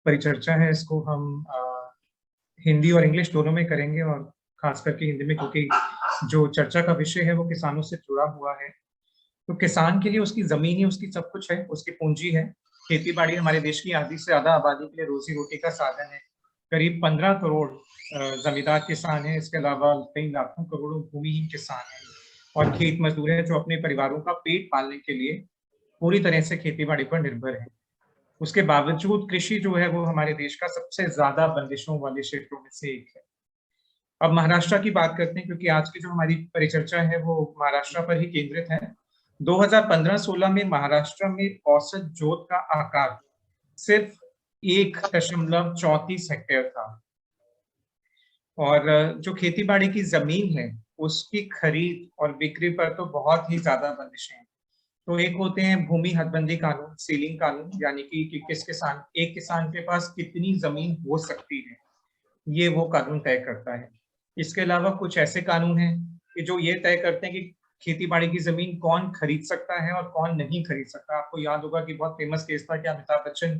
परिचर्चा है इसको हम हिंदी और इंग्लिश दोनों में करेंगे, और खास करके हिंदी में, क्योंकि जो चर्चा का विषय है वो किसानों से जुड़ा हुआ है। तो किसान के लिए उसकी जमीन ही उसकी सब कुछ है, उसकी पूंजी है। खेती बाड़ी हमारे देश की आधी से ज्यादा आबादी के लिए रोजी रोटी का साधन है। करीब 15 करोड़ जमींदार किसान हैं। इसके अलावा कई लाखों करोड़ों भूमिहीन किसान हैं और खेत मजदूर हैं जो अपने परिवारों का पेट पालने के लिए पूरी तरह से खेती बाड़ी पर निर्भर है। उसके बावजूद कृषि जो है वो हमारे देश का सबसे ज्यादा बंदिशों वाले क्षेत्रों में से एक है। अब महाराष्ट्र की बात करते हैं, क्योंकि आज की जो हमारी परिचर्चा है वो महाराष्ट्र पर ही केंद्रित है। 2015-16 में महाराष्ट्र में औसत जोत का आकार सिर्फ 1.34 हेक्टेयर था, और जो खेती बाड़ी की जमीन है उसकी खरीद और बिक्री पर तो बहुत ही ज्यादा बंदिशें हैं। तो एक होते हैं भूमि हदबंदी कानून, सीलिंग कानून, यानी कि किस किसान, एक किसान के पास कितनी जमीन हो सकती है, ये वो कानून तय करता है। इसके अलावा कुछ ऐसे कानून हैं कि जो ये तय करते हैं कि खेती बाड़ी की जमीन कौन खरीद सकता है और कौन नहीं खरीद सकता। आपको याद होगा कि बहुत फेमस केस था कि अमिताभ बच्चन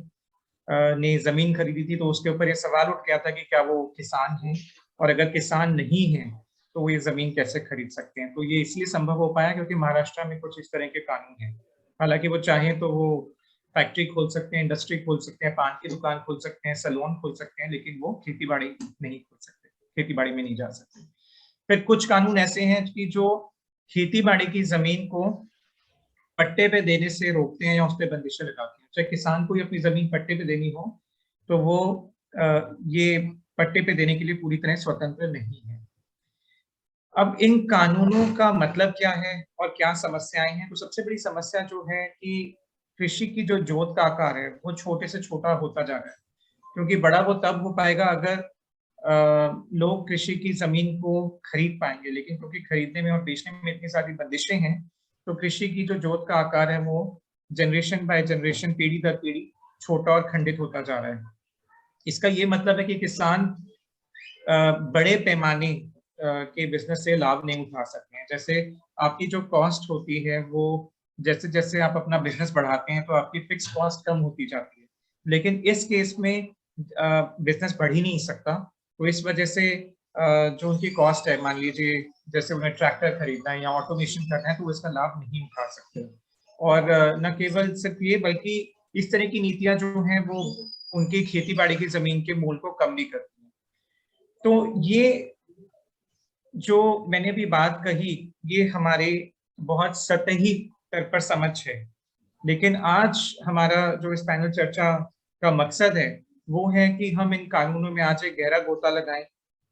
ने जमीन खरीदी थी, तो उसके ऊपर ये सवाल उठ गया था कि क्या वो किसान है, और अगर किसान नहीं है तो वो ये जमीन कैसे खरीद सकते हैं। तो ये इसलिए संभव हो पाया क्योंकि महाराष्ट्र में कुछ इस तरह के कानून हैं। हालांकि वो चाहें तो वो फैक्ट्री खोल सकते हैं, इंडस्ट्री खोल सकते हैं, पान की दुकान खोल सकते हैं, सैलून खोल सकते हैं, लेकिन वो खेती बाड़ी नहीं खोल सकते, खेती बाड़ी में नहीं जा सकते। फिर कुछ कानून ऐसे हैं कि जो खेती बाड़ी की जमीन को पट्टे पे देने से रोकते हैं या उस पर बंदिशें लगाते हैं। चाहे किसान को ही अपनी जमीन पट्टे पे देनी हो तो वो ये पट्टे पे देने के लिए पूरी तरह स्वतंत्र नहीं है। अब इन कानूनों का मतलब क्या है और क्या समस्याएं हैं? तो सबसे बड़ी समस्या जो है कि कृषि की जो जोत का आकार है वो छोटे से छोटा होता जा रहा है, क्योंकि बड़ा वो तब हो पाएगा अगर लोग कृषि की जमीन को खरीद पाएंगे, लेकिन क्योंकि खरीदने में और बेचने में इतनी सारी बंदिशें हैं, तो कृषि की जो जोत का आकार है वो जनरेशन बाय जनरेशन, पीढ़ी दर पीढ़ी छोटा और खंडित होता जा रहा है। इसका ये मतलब है कि किसान बड़े पैमाने के बिजनेस से लाभ नहीं उठा सकते हैं। जैसे आपकी जो कॉस्ट होती है वो, जैसे जैसे आप अपना बिजनेस बढ़ाते हैं तो आपकी फिक्स कॉस्ट कम होती जाती है, लेकिन इस केस में बिजनेस बढ़ ही नहीं सकता। तो इस वजह से जो उनकी कॉस्ट है, मान लीजिए जैसे उन्हें ट्रैक्टर खरीदना है या ऑटोमेशन करना है, तो वो इसका लाभ नहीं उठा सकते। और न केवल सिर्फ ये, बल्कि इस तरह की नीतियां जो हैं वो उनकी खेती बाड़ी की जमीन के मूल्य को कम भी करती हैं। तो ये जो मैंने अभी बात कही ये हमारे बहुत सतही स्तर पर समझ है, लेकिन आज हमारा जो इस पैनल चर्चा का मकसद है वो है कि हम इन कानूनों में आज एक गहरा गोता लगाएं,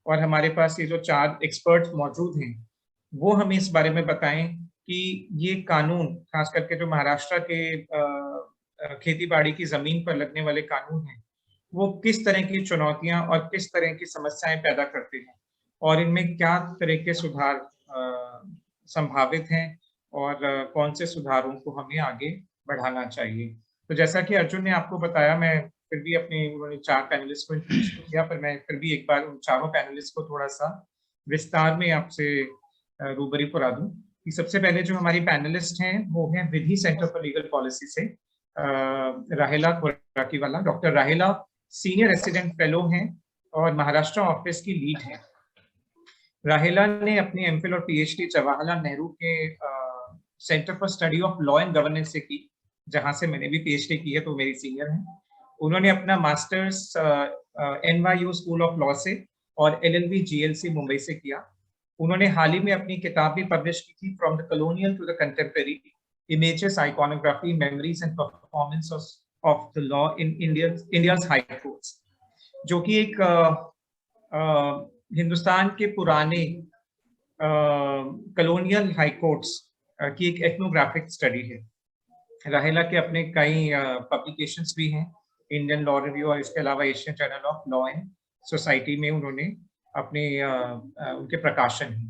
और हमारे पास ये जो 4 एक्सपर्ट मौजूद हैं वो हमें इस बारे में बताएं कि ये कानून, खास करके जो महाराष्ट्र के खेती बाड़ी की जमीन पर लगने वाले कानून हैं, वो किस तरह की चुनौतियां और किस तरह की समस्याएं पैदा करते हैं, और इनमें क्या तरह के सुधार संभावित हैं, और कौन से सुधारों को हमें आगे बढ़ाना चाहिए। तो जैसा कि अर्जुन ने आपको बताया, मैं फिर भी अपने, उन्होंने 4 पैनलिस्ट को इंट्रोड्यूस किया, पर मैं फिर भी एक बार उन चारों पैनलिस्ट को थोड़ा सा विस्तार में आपसे रूबरू करा दूं कि सबसे पहले जो हमारी पैनलिस्ट हैं वो हैं Vidhi centre for legal policy से Raheela Khorakiwala. Doctor Raheela senior resident fellow हैं और महाराष्ट्र ऑफिस की लीड हैं। राहेला ने अपनी एमफिल और पीएचडी जवाहरलाल नेहरू के centre for study of law and governance से की, जहां से मैंने भी पीएचडी की है, तो मेरी सीनियर हैं। उन्होंने अपना masters NYU school of law से और LLB GLC मुंबई से किया। उन्होंने हाल ही में अपनी किताब भी पब्लिश की थी, from the colonial to the contemporary, images, iconography, memories and performance of the law in India's high courts, जो कि एक हिंदुस्तान के पुराने कॉलोनियल हाई कोर्ट्स की एक एथनोग्राफिक स्टडी है। राहेला के अपने कई पब्लिकेशंस भी हैं, इंडियन लॉ रिव्यू और इसके अलावा Asian journal of law and society में उन्होंने अपने उनके प्रकाशन हैं।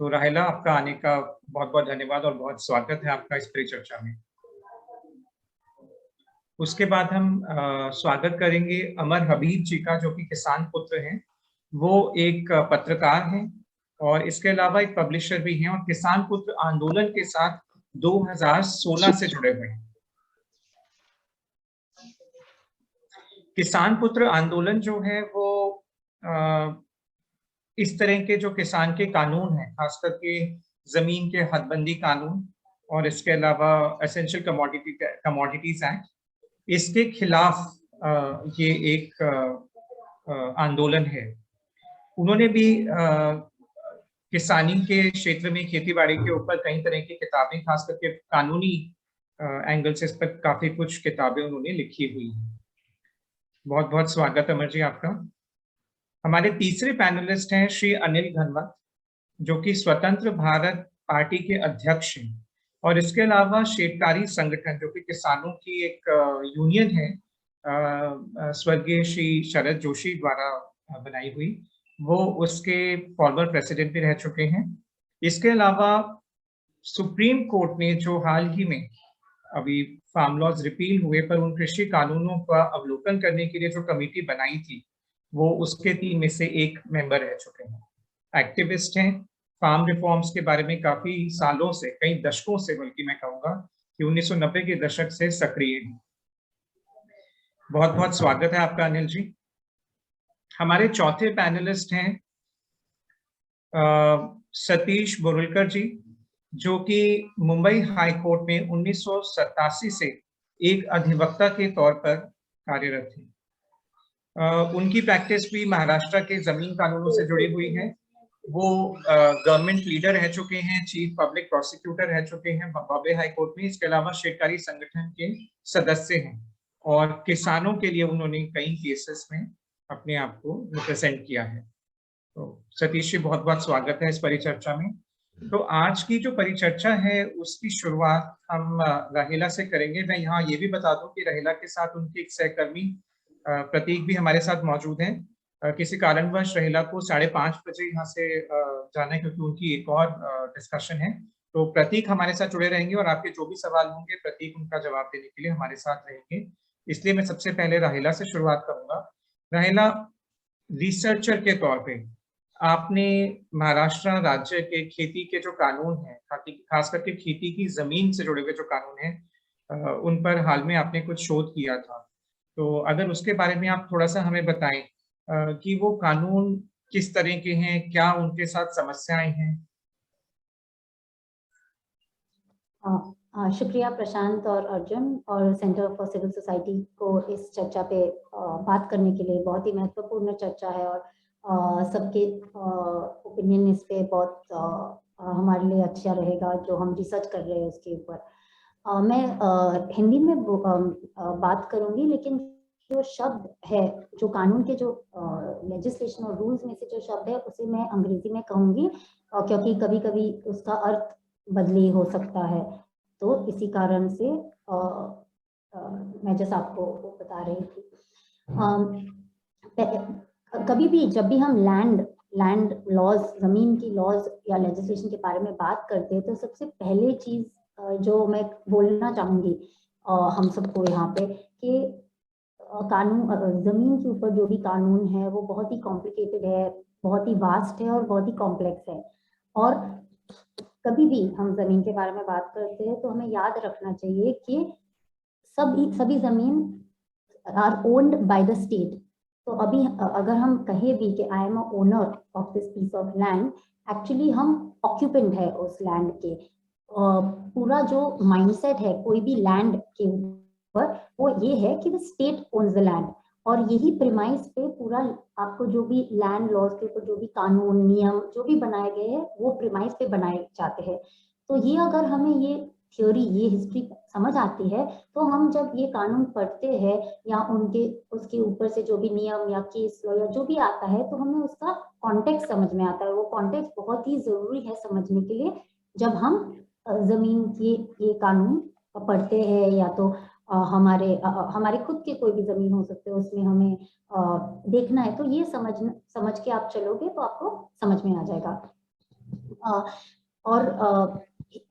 तो राहेला, आपका आने का बहुत बहुत धन्यवाद और बहुत स्वागत है आपका इस परिचर्चा में। उसके बाद हम स्वागत करेंगे अमर हबीब जी का, जो कि किसान पुत्र हैं। वो एक पत्रकार हैं और इसके अलावा एक पब्लिशर भी हैं, और किसान पुत्र आंदोलन के साथ 2016 से जुड़े हुए हैं। किसान पुत्र आंदोलन जो है वो इस तरह के जो किसान के कानून हैं, खास करके जमीन के हदबंदी कानून और इसके अलावा एसेंशियल कमोडिटीज एक्ट, इसके खिलाफ ये एक आंदोलन है। उन्होंने भी किसानी के क्षेत्र में खेती बाड़ी के ऊपर कई तरह की किताबें, खास करके कानूनी एंगल से इस पर काफी कुछ किताबें उन्होंने लिखी हुई हैं। बहुत बहुत स्वागत अमर जी आपका। हमारे तीसरे पैनलिस्ट हैं श्री अनिल घनवत, जो कि स्वतंत्र भारत पार्टी के अध्यक्ष हैं और इसके अलावा शेतकारी संगठन, जो कि किसानों की एक यूनियन है, स्वर्गीय श्री शरद जोशी द्वारा बनाई हुई, वो उसके फॉर्मर प्रेसिडेंट भी रह चुके हैं। इसके अलावा सुप्रीम कोर्ट ने जो हाल ही में अभी फार्म लॉज रिपील हुए पर उन कृषि कानूनों का अवलोकन करने के लिए जो कमेटी बनाई थी, वो उसके 3 में से एक मेंबर रह चुके हैं। एक्टिविस्ट हैं, फार्म रिफॉर्म्स के बारे में काफी सालों से, कई दशकों से बल्कि मैं कहूंगा कि 1990 के दशक से सक्रिय हैं। बहुत बहुत स्वागत है आपका अनिल जी। हमारे चौथे पैनलिस्ट हैं सतीश बुरुलकर जी, जो कि मुंबई हाई कोर्ट में 1987 से एक अधिवक्ता के तौर पर कार्यरत थे। उनकी प्रैक्टिस भी महाराष्ट्र के जमीन कानूनों से जुड़ी हुई है। वो गवर्नमेंट लीडर रह चुके हैं, चीफ पब्लिक प्रोसिक्यूटर रह चुके हैं बॉम्बे हाई कोर्ट में। इसके अलावा शेतकारी संगठन के सदस्य हैं और किसानों के लिए उन्होंने कई केसेस में अपने आप को रिप्रेजेंट किया है। तो सतीश जी, बहुत बहुत स्वागत है इस परिचर्चा में। तो आज की जो परिचर्चा है उसकी शुरुआत हम राहेला से करेंगे। मैं यहाँ ये भी बता दूं कि राहेला के साथ उनके एक सहकर्मी प्रतीक भी हमारे साथ मौजूद हैं। किसी कारणवश राहेला को 5:30 बजे यहाँ से जाना है, क्योंकि उनकी एक और डिस्कशन है। तो प्रतीक हमारे साथ जुड़े रहेंगे और आपके जो भी सवाल होंगे प्रतीक उनका जवाब देने के लिए हमारे साथ रहेंगे। इसलिए मैं सबसे पहले राहेला से शुरुआत करूंगा। राहेला, रिसर्चर के तौर पे आपने महाराष्ट्र राज्य के खेती के जो कानून हैं, खास करके खेती की जमीन से जुड़े हुए जो कानून हैं, उन पर हाल में आपने कुछ शोध किया था। तो अगर उसके बारे में आप थोड़ा सा हमें बताएं कि वो कानून किस तरह के हैं, क्या उनके साथ समस्याएं हैं। शुक्रिया प्रशांत और अर्जुन और सेंटर फॉर सिविल सोसाइटी को इस चर्चा पे बात करने के लिए। बहुत ही महत्वपूर्ण चर्चा है और सबके ओपिनियन इस पे बहुत हमारे लिए अच्छा रहेगा जो हम रिसर्च कर रहे हैं उसके ऊपर। मैं हिंदी में बात करूंगी, लेकिन जो शब्द है, जो कानून के जो लेजिस्लेशन और रूल्स में से जो शब्द है उसे मैं अंग्रेजी में कहूंगी, क्योंकि कभी कभी उसका अर्थ बदली हो सकता है। तो इसी कारण से मैं जैसा आपको बता रही थी, कभी भी जब भी हम लैंड लॉज, जमीन की लॉज या लेजिस्लेशन के बारे में बात करते हैं, तो सबसे पहले चीज जो मैं बोलना चाहूंगी हम सबको यहाँ पे कि कानून, जमीन के ऊपर जो भी कानून है वो बहुत ही कॉम्प्लिकेटेड है, बहुत ही वास्ट है और बहुत ही कॉम्प्लेक्स है। और कभी भी हम जमीन के बारे में बात करते हैं तो हमें याद रखना चाहिए कि सभी जमीन are owned by the state. तो अभी अगर हम कहें भी कि I am a owner of this piece of land, actually हम ऑक्यूपेंट है उस लैंड के। पूरा जो माइंडसेट है कोई भी लैंड के ऊपर, वो ये है कि the state owns the land. और यही प्रिमाइस पे पूरा आपको जो भी लैंड लॉज के ऊपर जो भी कानून नियम जो भी बनाए गए हैं वो प्रिमाइस पे बनाए जाते हैं। तो ये अगर हमें ये थ्योरी, ये हिस्ट्री समझ आती है, तो हम जब ये कानून पढ़ते हैं या उसके ऊपर से जो भी नियम या केस लॉ या जो भी आता है, तो हमें उसका कॉन्टेक्स्ट समझ में आता है। वो कॉन्टेक्स्ट बहुत ही जरूरी है समझने के लिए जब हम जमीन के ये कानून पढ़ते हैं, या तो हमारे खुद के कोई भी जमीन हो सकते हैं उसमें हमें देखना है। तो ये समझ के आप चलोगे तो आपको समझ में आ जाएगा। और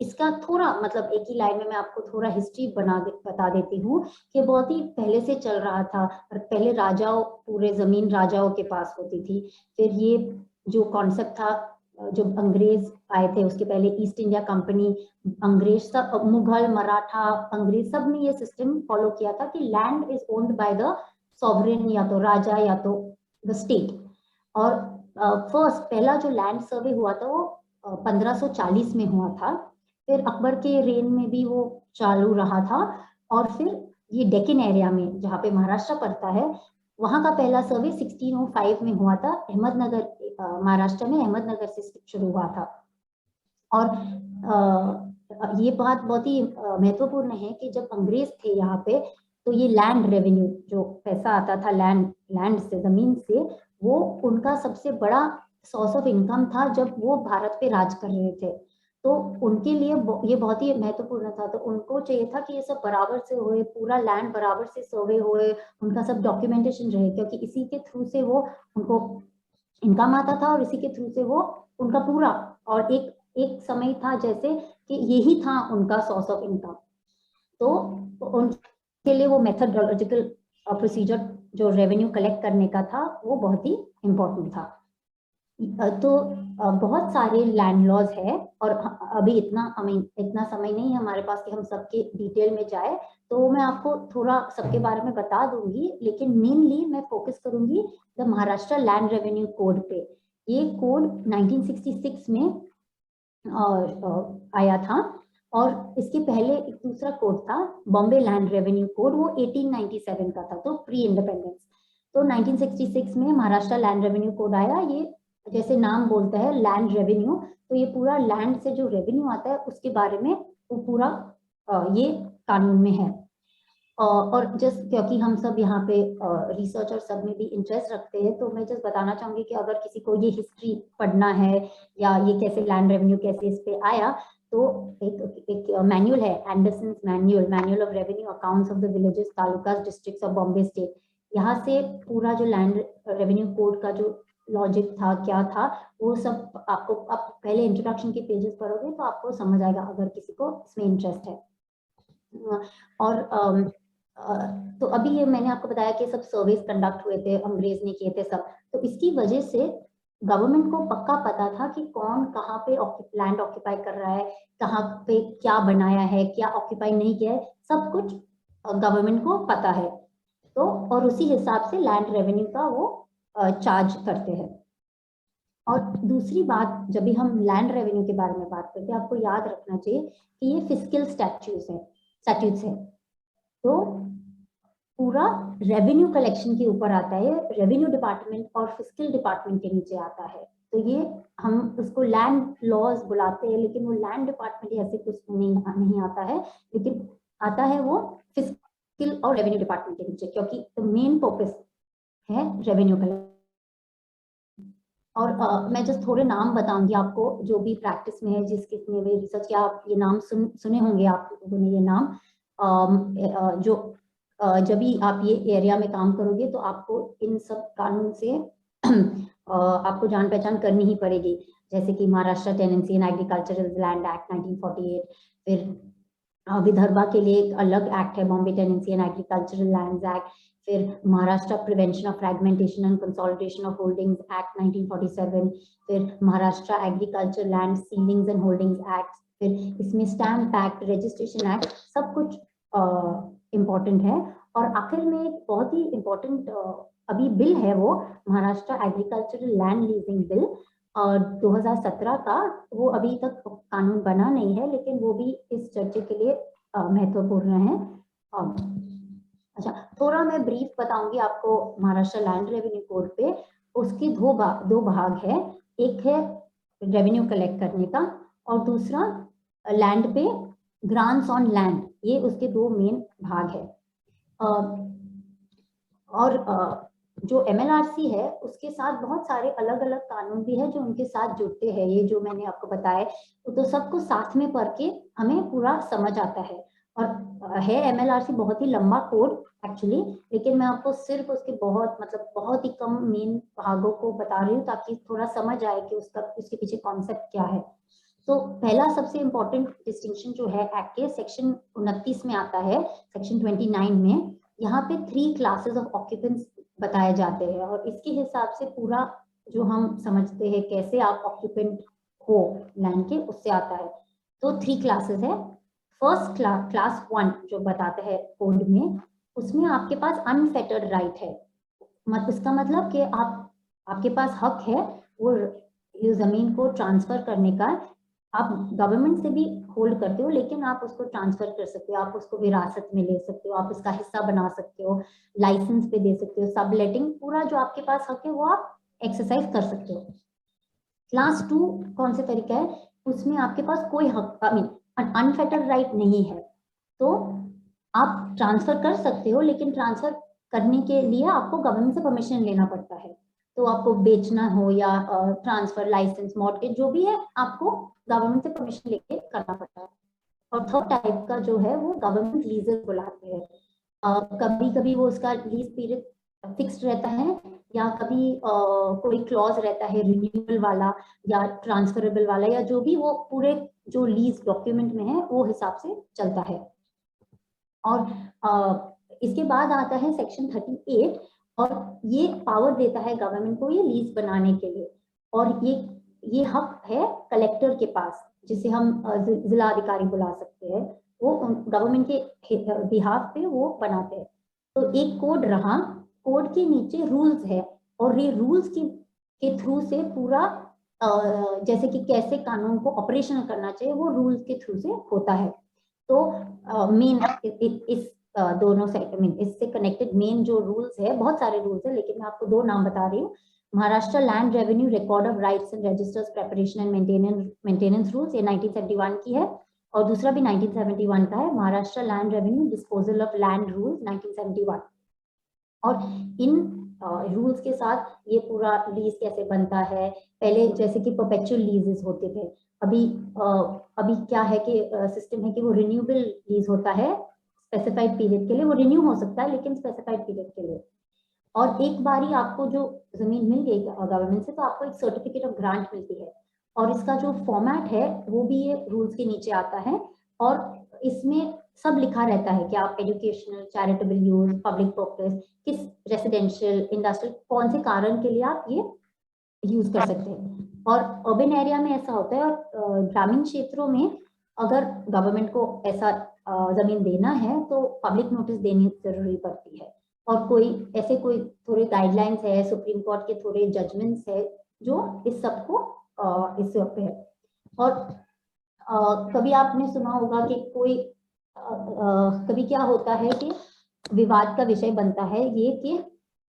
इसका थोड़ा मतलब एक ही लाइन में मैं आपको थोड़ा हिस्ट्री बता देती हूँ कि बहुत ही पहले से चल रहा था। पहले राजाओं, पूरे जमीन राजाओं के पास होती थी। फिर ये जो कॉन्सेप्ट था, जब अंग्रेज आए थे उसके पहले ईस्ट इंडिया कंपनी, अंग्रेज सब, मुगल, मराठा, अंग्रेज सब ने ये सिस्टम फॉलो किया था कि land is owned by the sovereign या तो राजा या तो द स्टेट। और पहला जो लैंड सर्वे हुआ था वो 1540 में हुआ था। फिर अकबर के रेन में भी वो चालू रहा था। और फिर ये डेक्कन एरिया में जहाँ पे महाराष्ट्र पड़ता है, वहाँ का पहला सर्वे 1605 में हुआ था। अहमदनगर, महाराष्ट्र में अहमदनगर से शुरू हुआ था। और ये बात बहुत ही महत्वपूर्ण है कि जब अंग्रेज थे यहाँ पे, तो ये लैंड रेवेन्यू, जो पैसा आता था लैंड से, जमीन से, वो उनका सबसे बड़ा सोर्स ऑफ इनकम था जब वो भारत पे राज कर रहे थे। तो उनके लिए ये बहुत ही महत्वपूर्ण था। तो उनको चाहिए था कि ये सब बराबर से होए, पूरा लैंड बराबर से सर्वे होए, उनका सब डॉक्यूमेंटेशन रहे, क्योंकि इसी के थ्रू से वो उनको इनकम आता था और इसी के थ्रू से वो उनका पूरा, और एक समय था जैसे कि यही था उनका सोर्स ऑफ इनकम। तो उनके लिए वो मेथडोलॉजिकल प्रोसीजर जो रेवेन्यू कलेक्ट करने का था वो बहुत ही इम्पोर्टेंट था। तो बहुत सारे लैंड लॉज है, और अभी इतना समय नहीं है हमारे पास कि हम सबके डिटेल में जाए, तो मैं आपको थोड़ा सबके बारे में बता दूंगी, लेकिन मेनली मैं फोकस करूंगी the Maharashtra land revenue code पे। ये कोड 1966 में आया था। और इसके पहले एक दूसरा कोड था, बॉम्बे लैंड रेवेन्यू कोड, वो 1897 का था, तो प्री इंडिपेंडेंस। तो 1966 में महाराष्ट्र लैंड रेवेन्यू कोड आया। ये जैसे नाम बोलता है लैंड रेवेन्यू, तो ये पूरा लैंड से जो रेवेन्यू आता है उसके बारे में वो पूरा ये कानून में है। और जस्ट क्योंकि हम सब यहाँ पे रिसर्च और सब में भी इंटरेस्ट रखते हैं, तो मैं जस्ट बताना चाहूंगी कि अगर किसी को ये हिस्ट्री पढ़ना है या ये कैसे लैंड रेवेन्यू कैसे इस पे आया, तो एक मैनुअल है, Anderson's manual of revenue accounts of the villages, talukas, districts of Bombay state. यहाँ से पूरा जो लैंड रेवेन्यू कोड का जो लॉजिक था, क्या था, वो सब आपको, आप पहले इंट्रोडक्शन के पेजेस पढ़ोगे तो आपको समझ आएगा अगर किसी को इसमें इंटरेस्ट है। और तो अभी ये मैंने आपको बताया कि सब सर्वेस कंडक्ट हुए थे, अंग्रेज ने किए थे सब। तो इसकी वजह से गवर्नमेंट को पक्का पता था कि कौन कहाँ पे लैंड ऑक्यूपाई कर रहा है, कहाँ पे क्या बनाया है, क्या ऑक्यूपाई नहीं किया है, सब कुछ गवर्नमेंट को पता है। तो और उसी हिसाब से लैंड रेवेन्यू का वो चार्ज करते हैं। और दूसरी बात, जब भी हम लैंड रेवेन्यू के बारे में बात करते हैं, आपको याद रखना चाहिए कि ये फिस्कल स्टैट्यूट्स है। तो पूरा रेवेन्यू कलेक्शन के ऊपर आता है, रेवेन्यू डिपार्टमेंट और फिस्कल डिपार्टमेंट के नीचे आता है। तो ये हम उसको लैंड लॉज बुलाते हैं, लेकिन वो लैंड डिपार्टमेंट ऐसे कुछ नहीं आता है, लेकिन आता है वो फिस्कल और रेवेन्यू डिपार्टमेंट के नीचे, क्योंकि द मेन पर्पस है रेवेन्यू कलेक्शन। और मैं जस्ट थोड़े नाम बताऊंगी आपको जो भी प्रैक्टिस में है, जिसके भी रिसर्च किया, आप ये नाम सुने होंगे आप लोगों ने ये नाम। जो जब भी आप ये एरिया में काम करोगे तो आपको इन सब कानून से आपको जान पहचान करनी ही पड़ेगी, जैसे कि Maharashtra tenancy and agricultural land act 1948। फिर विदर्भा के लिए एक अलग एक्ट है, Bombay tenancy and agricultural lands act. फिर Maharashtra prevention of fragmentation and consolidation of holdings act 1947। फिर Maharashtra agriculture land ceilings and holdings act. फिर इसमें स्टैम्प एक्ट, रजिस्ट्रेशन एक्ट, सब कुछ इम्पोर्टेंट है। और आखिर में एक बहुत ही इम्पोर्टेंट अभी बिल है, वो Maharashtra agricultural land leasing bill 2017 का। वो अभी तक कानून बना नहीं है, लेकिन वो भी इस चर्चे के लिए महत्वपूर्ण है। अच्छा, थोड़ा मैं ब्रीफ बताऊंगी आपको महाराष्ट्र लैंड रेवेन्यू कोड पे। उसके दो भाग है, एक है रेवेन्यू कलेक्ट करने का और दूसरा लैंड पे ग्रांट्स ऑन लैंड, ये उसके दो मेन भाग है। और जो MLRC है उसके साथ बहुत सारे अलग अलग कानून भी है जो उनके साथ जुड़ते हैं। ये जो मैंने आपको बताया तो सबको साथ में पढ़ के हमें पूरा समझ आता है। और है MLRC बहुत ही लंबा कोड एक्चुअली, लेकिन मैं आपको सिर्फ उसके बहुत ही कम मेन भागों को बता रही हूँ ताकि थोड़ा समझ आए कि उसके पीछे कॉन्सेप्ट क्या है। तो पहला सबसे इम्पोर्टेंट डिस्टिंक्शन जो है एक्ट के सेक्शन 29 में आता है, सेक्शन 29 में यहाँ पे 3 क्लासेस ऑफ ऑक्यूपेंट्स बताए जाते हैं। और इसके हिसाब से पूरा जो हम समझते हैं कैसे आप ऑक्यूपेंट हो लैंड के, उससे आता है। तो 3 क्लासेस है। फर्स्ट क्लास 1 जो बताता है कोड में, उसमें आपके पास अनफेटर्ड राइट है। इसका मतलब कि आपके पास हक है वो ये जमीन को ट्रांसफर करने का। आप गवर्नमेंट से भी होल्ड करते हो, लेकिन आप उसको ट्रांसफर कर सकते हो, आप उसको विरासत में ले सकते हो, आप उसका हिस्सा बना सकते हो, लाइसेंस पे दे सकते हो, सब लेटिंग, पूरा जो आपके पास हक है वो आप एक्सरसाइज कर सकते हो। क्लास 2 कौन से तरीका है, उसमें आपके पास कोई हक अनफेटर्ड राइट नहीं है, तो आप ट्रांसफर कर सकते हो, लेकिन ट्रांसफर करने के लिए आपको गवर्नमेंट से परमिशन लेना पड़ता है। तो आपको बेचना हो या ट्रांसफर, लाइसेंस, मॉर्गेज जो भी है, आपको गवर्नमेंट से परमिशन लेके करना पड़ता है। और थर्ड टाइप का जो है वो गवर्नमेंट लीजेस बुलाते हैं। कभी कभी वो उसका लीज पीरियड फिक्स्ड रहता है, या कभी कोई क्लॉज रहता है रिन्यूअल वाला या ट्रांसफरेबल वाला, या जो भी वो पूरे जो लीज डॉक्यूमेंट में है वो हिसाब से चलता है। और इसके बाद आता है सेक्शन 38, और ये पावर देता है गवर्नमेंट को ये लीज बनाने के लिए। और ये हक है कलेक्टर के पास, जिसे हम जिला अधिकारी बुला सकते हैं, वो गवर्नमेंट के बिहाफ पे वो बनाते हैं। तो एक कोड रहा, कोड के नीचे रूल्स है, और ये रूल्स के थ्रू से पूरा जैसे कि कैसे कानून को ऑपरेशन करना चाहिए वो रूल्स के थ्रू से होता है। तो मेन इस दोनों से इससे कनेक्टेड मेन जो रूल्स है, बहुत सारे रूल्स है, लेकिन मैं आपको 2 नाम बता रही हूँ। Maharashtra land revenue record of rights and registers preparation and maintenance rules, ये 1971 की है। और दूसरा भी 1971 का है, Maharashtra land revenue disposal of land rules 1971। और इन रूल्स के साथ ये पूरा लीज कैसे बनता है, पहले जैसे कि परपेचुअल लीजेस होते थे, अभी क्या है कि सिस्टम है कि वो रिन्यूएबल लीज होता है, स्पेसिफाइड पीरियड के लिए वो रिन्यू हो सकता है, लेकिन स्पेसिफाइड पीरियड के लिए। और एक बार ही आपको जो जमीन मिल गई गवर्नमेंट से, तो आपको एक सर्टिफिकेट ऑफ ग्रांट मिलती है, और इसका जो फॉर्मेट है वो भी ये रूल्स के नीचे आता है। और इसमें सब लिखा रहता है कि आप educational, charitable use, public purpose, किस रेसिडेंशियल, इंडस्ट्रियल, कौन से कारण के लिए आप ये यूज कर सकते हैं। और अर्बन एरिया में ऐसा होता है, और ग्रामीण क्षेत्रों में अगर गवर्नमेंट को ऐसा जमीन देना है तो पब्लिक नोटिस देनी जरूरी पड़ती है। और कोई थोड़े गाइडलाइंस है, सुप्रीम कोर्ट के थोड़े जजमेंट्स है जो इस सबको इस पे है। और कभी आपने सुना होगा कि कभी क्या होता है कि विवाद का विषय बनता है ये कि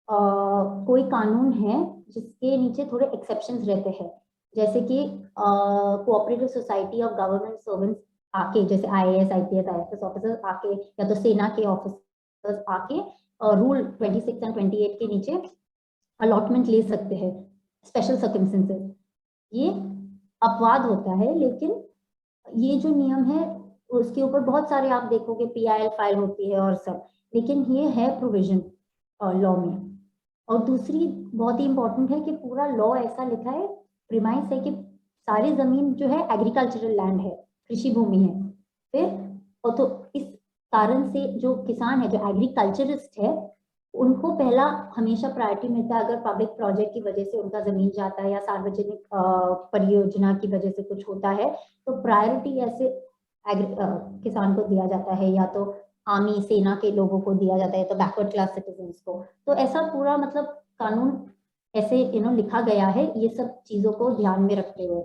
कोई कानून है जिसके नीचे थोड़े एक्सेप्शंस रहते हैं, जैसे कि cooperative society of government servants आके, जैसे IAS, IPS, IFS ऑफिसर्स आके, या तो सेना के ऑफिसर्स आके रूल 26 एंड 28 के नीचे अलॉटमेंट ले सकते हैं, स्पेशल सर्कमस्टेंसेस। ये अपवाद होता है, लेकिन ये जो नियम है उसके ऊपर बहुत सारे आप देखोगे PIL फाइल होती है और सब, लेकिन ये है प्रोविजन लॉ में। और दूसरी बहुत ही इंपॉर्टेंट है कि पूरा लॉ ऐसा लिखा है, प्रिमाइस है कि सारी जमीन जो है एग्रीकल्चरल लैंड है, कृषि भूमि है। फिर और तो इस कारण से जो किसान है, जो एग्रीकल्चरिस्ट है, उनको पहला हमेशा प्रायोरिटी मिलता है। अगर पब्लिक प्रोजेक्ट की वजह से उनका जमीन जाता है या सार्वजनिक परियोजना की वजह से कुछ होता है, तो प्रायोरिटी ऐसे किसान को दिया जाता है, या तो आर्मी, सेना के लोगों को दिया जाता है, तो बैकवर्ड क्लास सिटीजन्स को। तो ऐसा पूरा मतलब कानून ऐसे लिखा गया है, ये सब चीजों को ध्यान में रखते हुए।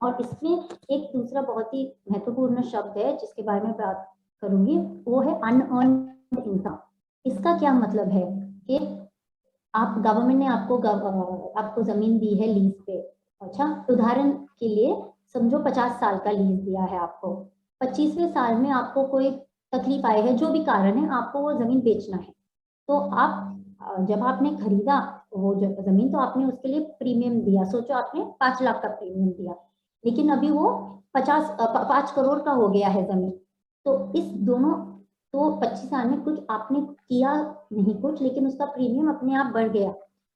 और इसमें एक दूसरा बहुत ही महत्वपूर्ण शब्द है जिसके बारे में बात करूंगी, वो है अनअर्न्ड इनकम। इसका क्या मतलब है कि आप गवर्नमेंट ने आपको जमीन दी है लीज पे। अच्छा, उदाहरण के लिए समझो 50 साल का लीज दिया है आपको, 25वें साल में आपको कोई तकलीफ आई है, जो भी कारण है, आपको वो जमीन बेचना है। तो आप जब आपने खरीदा वो जमीन, तो आपने उसके लिए प्रीमियम दिया, सोचो आपने 5 लाख का प्रीमियम दिया, लेकिन अभी वो 5 करोड़ का हो गया है जमीन। तो इस दोनों, तो 25 साल में कुछ आपने किया नहीं कुछ, लेकिन उसका प्रीमियम अपने आप बढ़ गया।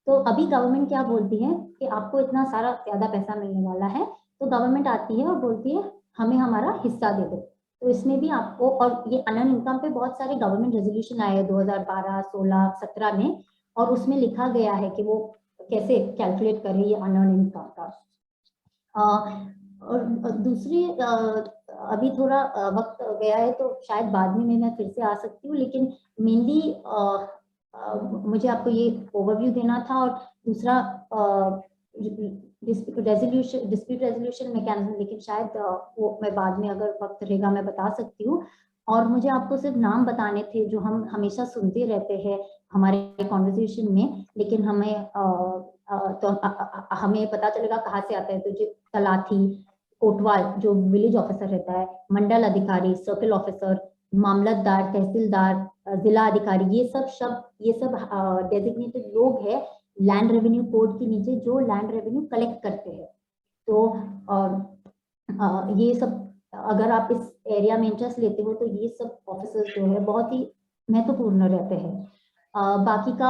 तो अभी गवर्नमेंट क्या बोलती है कि आपको इतना सारा ज्यादा पैसा मिलने वाला है, तो गवर्नमेंट आती है और बोलती है हमें हमारा हिस्सा दे दो। तो इसमें भी आपको, और ये अनअर्न्ड इनकम पे बहुत सारे गवर्नमेंट रेजोल्यूशन आए हैं 2012, 16, 17 में, और उसमें लिखा गया है कि वो कैसे कैलकुलेट करें ये अनअर्न्ड इनकम का। और दूसरी अभी थोड़ा वक्त गया है तो शायद बाद में मैं फिर से आ सकती हूँ, लेकिन मेनली मुझे आपको ये ओवरव्यू देना था। और दूसरा डिस्प्यूट रेजोल्यूशन मैकेनिज्म, लेकिन शायद वो मैं बाद में अगर वक्त रहेगा मैं बता सकती हूँ। और मुझे आपको सिर्फ नाम बताने थे जो हम हमेशा सुनते रहते हैं हमारे कॉन्वर्सेशन में, लेकिन हमें हमें पता चलेगा कहाँ से आता है। तो जो तलाठी, कोटवाल जो विलेज ऑफिसर रहता है, मंडल अधिकारी, सर्कल ऑफिसर, मामलतदार, तहसीलदार, जिला अधिकारी, ये सब डेजिग्नेटेड लोग हैं लैंड रेवेन्यू कोड के नीचे जो लैंड रेवेन्यू कलेक्ट करते हैं। तो ये सब अगर आप इस एरिया में इंटरेस्ट लेते हो तो ये सब ऑफिसर्स जो है बहुत ही महत्वपूर्ण रहते हैं। बाकी का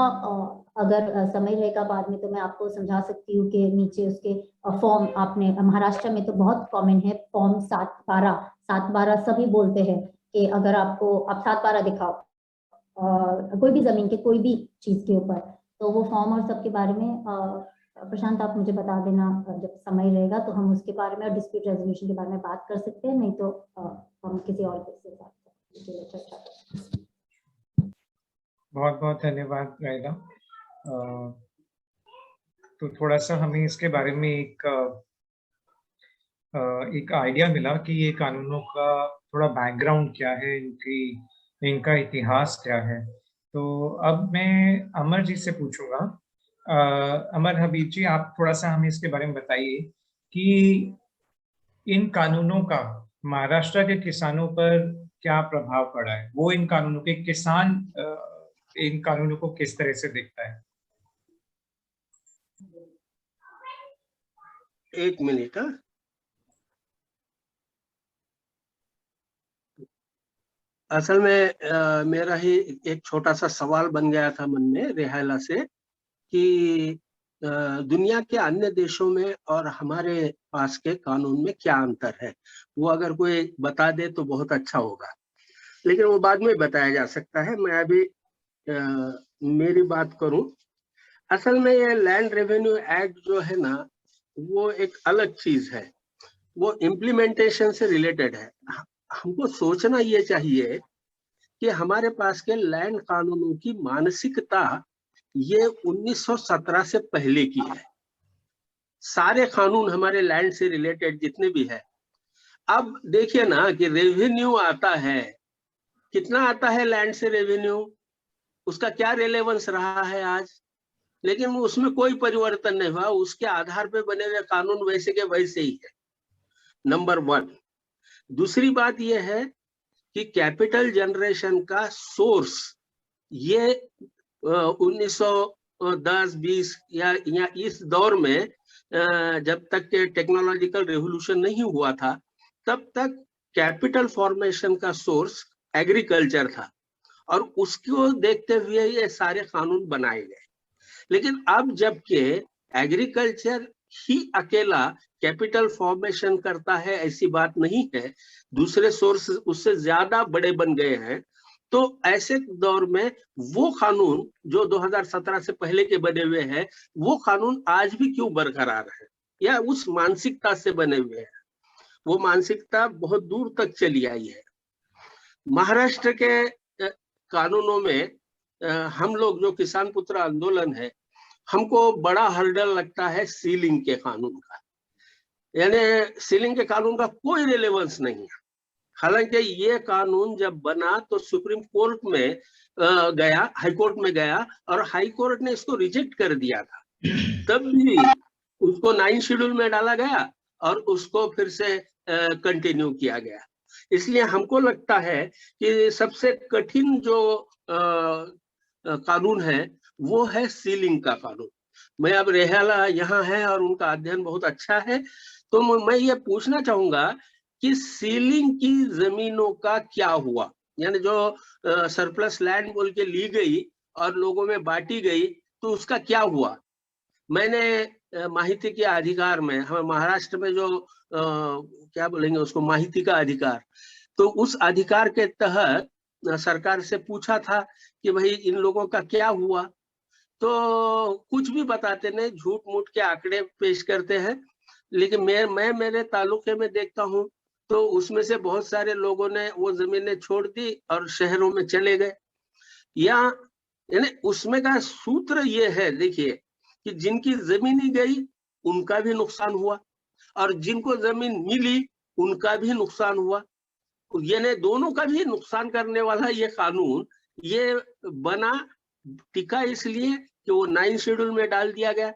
अगर समय रहेगा बाद में तो मैं आपको समझा सकती हूँ कि नीचे उसके फॉर्म, आपने महाराष्ट्र में तो बहुत कॉमन है फॉर्म 7/12 सभी बोलते हैं कि अगर आपको आप 7/12 दिखाओ कोई भी जमीन के कोई भी चीज के ऊपर, तो वो फॉर्म और सब के बारे में प्रशांत आप मुझे बता देना जब समय रहेगा, तो हम उसके बारे में और डिस्प्यूट रेजोल्यूशन के बारे में बात कर सकते हैं, नहीं तो हम किसी और से बात करेंगे। बहुत बहुत धन्यवाद रायदा। तो थोड़ा सा हमें इसके बारे में एक आइडिया मिला कि ये कानूनों का थोड़ा बैकग्राउंड क्या है, इनका इतिहास क्या है। तो अब मैं अमर जी से पूछूंगा। अमर हबीब जी, आप थोड़ा सा हमें इसके बारे में बताइए कि इन कानूनों का महाराष्ट्र के किसानों पर क्या प्रभाव पड़ा है। वो इन कानूनों के किसान इन कानूनों को किस तरह से देखता है। एक मिनट। असल में मेरा ही एक छोटा सा सवाल बन गया था मन में रेहाला से कि दुनिया के अन्य देशों में और हमारे पास के कानून में क्या अंतर है। वो अगर कोई बता दे तो बहुत अच्छा होगा, लेकिन वो बाद में बताया जा सकता है। मैं अभी मेरी बात करूं। असल में ये लैंड रेवेन्यू एक्ट जो है ना, वो एक अलग चीज है, वो इम्प्लीमेंटेशन से रिलेटेड है। हमको सोचना ये चाहिए कि हमारे पास के लैंड कानूनों की मानसिकता ये 1917 से पहले की है। सारे कानून हमारे लैंड से रिलेटेड जितने भी है, अब देखिए ना कि रेवेन्यू आता है, कितना आता है लैंड से रेवेन्यू, उसका क्या रिलेवेंस रहा है आज, लेकिन उसमें कोई परिवर्तन नहीं हुआ। उसके आधार पे बने हुए कानून वैसे के वैसे ही है, नंबर 1। दूसरी बात यह है कि कैपिटल जनरेशन का सोर्स ये 1910-20 या इस दौर में जब तक के टेक्नोलॉजिकल रेवोल्यूशन नहीं हुआ था, तब तक कैपिटल फॉर्मेशन का सोर्स एग्रीकल्चर था, और उसको देखते हुए ये सारे कानून बनाए गए। लेकिन अब जबकि एग्रीकल्चर ही अकेला कैपिटल फॉर्मेशन करता है ऐसी बात नहीं है, दूसरे सोर्स उससे ज्यादा बड़े बन गए हैं, तो ऐसे दौर में वो कानून जो 2017 से पहले के बने हुए हैं, वो कानून आज भी क्यों बरकरार है, या उस मानसिकता से बने हुए हैं। वो मानसिकता बहुत दूर तक चली आई है। महाराष्ट्र के कानूनों में हम लोग जो किसान पुत्र आंदोलन है, हमको बड़ा हर्डल लगता है सीलिंग के कानून का। यानी सीलिंग के कानून का कोई रिलेवेंस नहीं है। हालांकि ये कानून जब बना तो सुप्रीम कोर्ट में गया, हाई कोर्ट में गया, और हाई कोर्ट ने इसको रिजेक्ट कर दिया था। तब भी उसको 9 शेड्यूल में डाला गया और उसको फिर से कंटिन्यू किया गया। इसलिए हमको लगता है कि सबसे कठिन जो कानून है वो है सीलिंग का कानून। मैं अब रेहाला यहाँ है और उनका अध्ययन बहुत अच्छा है, तो मैं ये पूछना चाहूंगा कि सीलिंग की जमीनों का क्या हुआ, यानी जो सरप्लस लैंड बोल के ली गई और लोगों में बांटी गई, तो उसका क्या हुआ। मैंने माहिती के अधिकार में, हम महाराष्ट्र में जो क्या बोलेंगे उसको, माहिती का अधिकार, तो उस अधिकार के तहत सरकार से पूछा था कि भाई इन लोगों का क्या हुआ, तो कुछ भी बताते नहीं, झूठ मूठ के आंकड़े पेश करते हैं। लेकिन मैं मेरे तालुके में देखता हूँ तो उसमें से बहुत सारे लोगों ने वो जमीनें छोड़ दी और शहरों में चले गए। या यानी उसमें का सूत्र ये है, देखिए, कि जिनकी जमीन ही गई उनका भी नुकसान हुआ और जिनको जमीन मिली उनका भी नुकसान हुआ। यानी दोनों का भी नुकसान करने वाला ये कानून ये बना, टिका इसलिए कि वो 9 शेड्यूल में डाल दिया गया।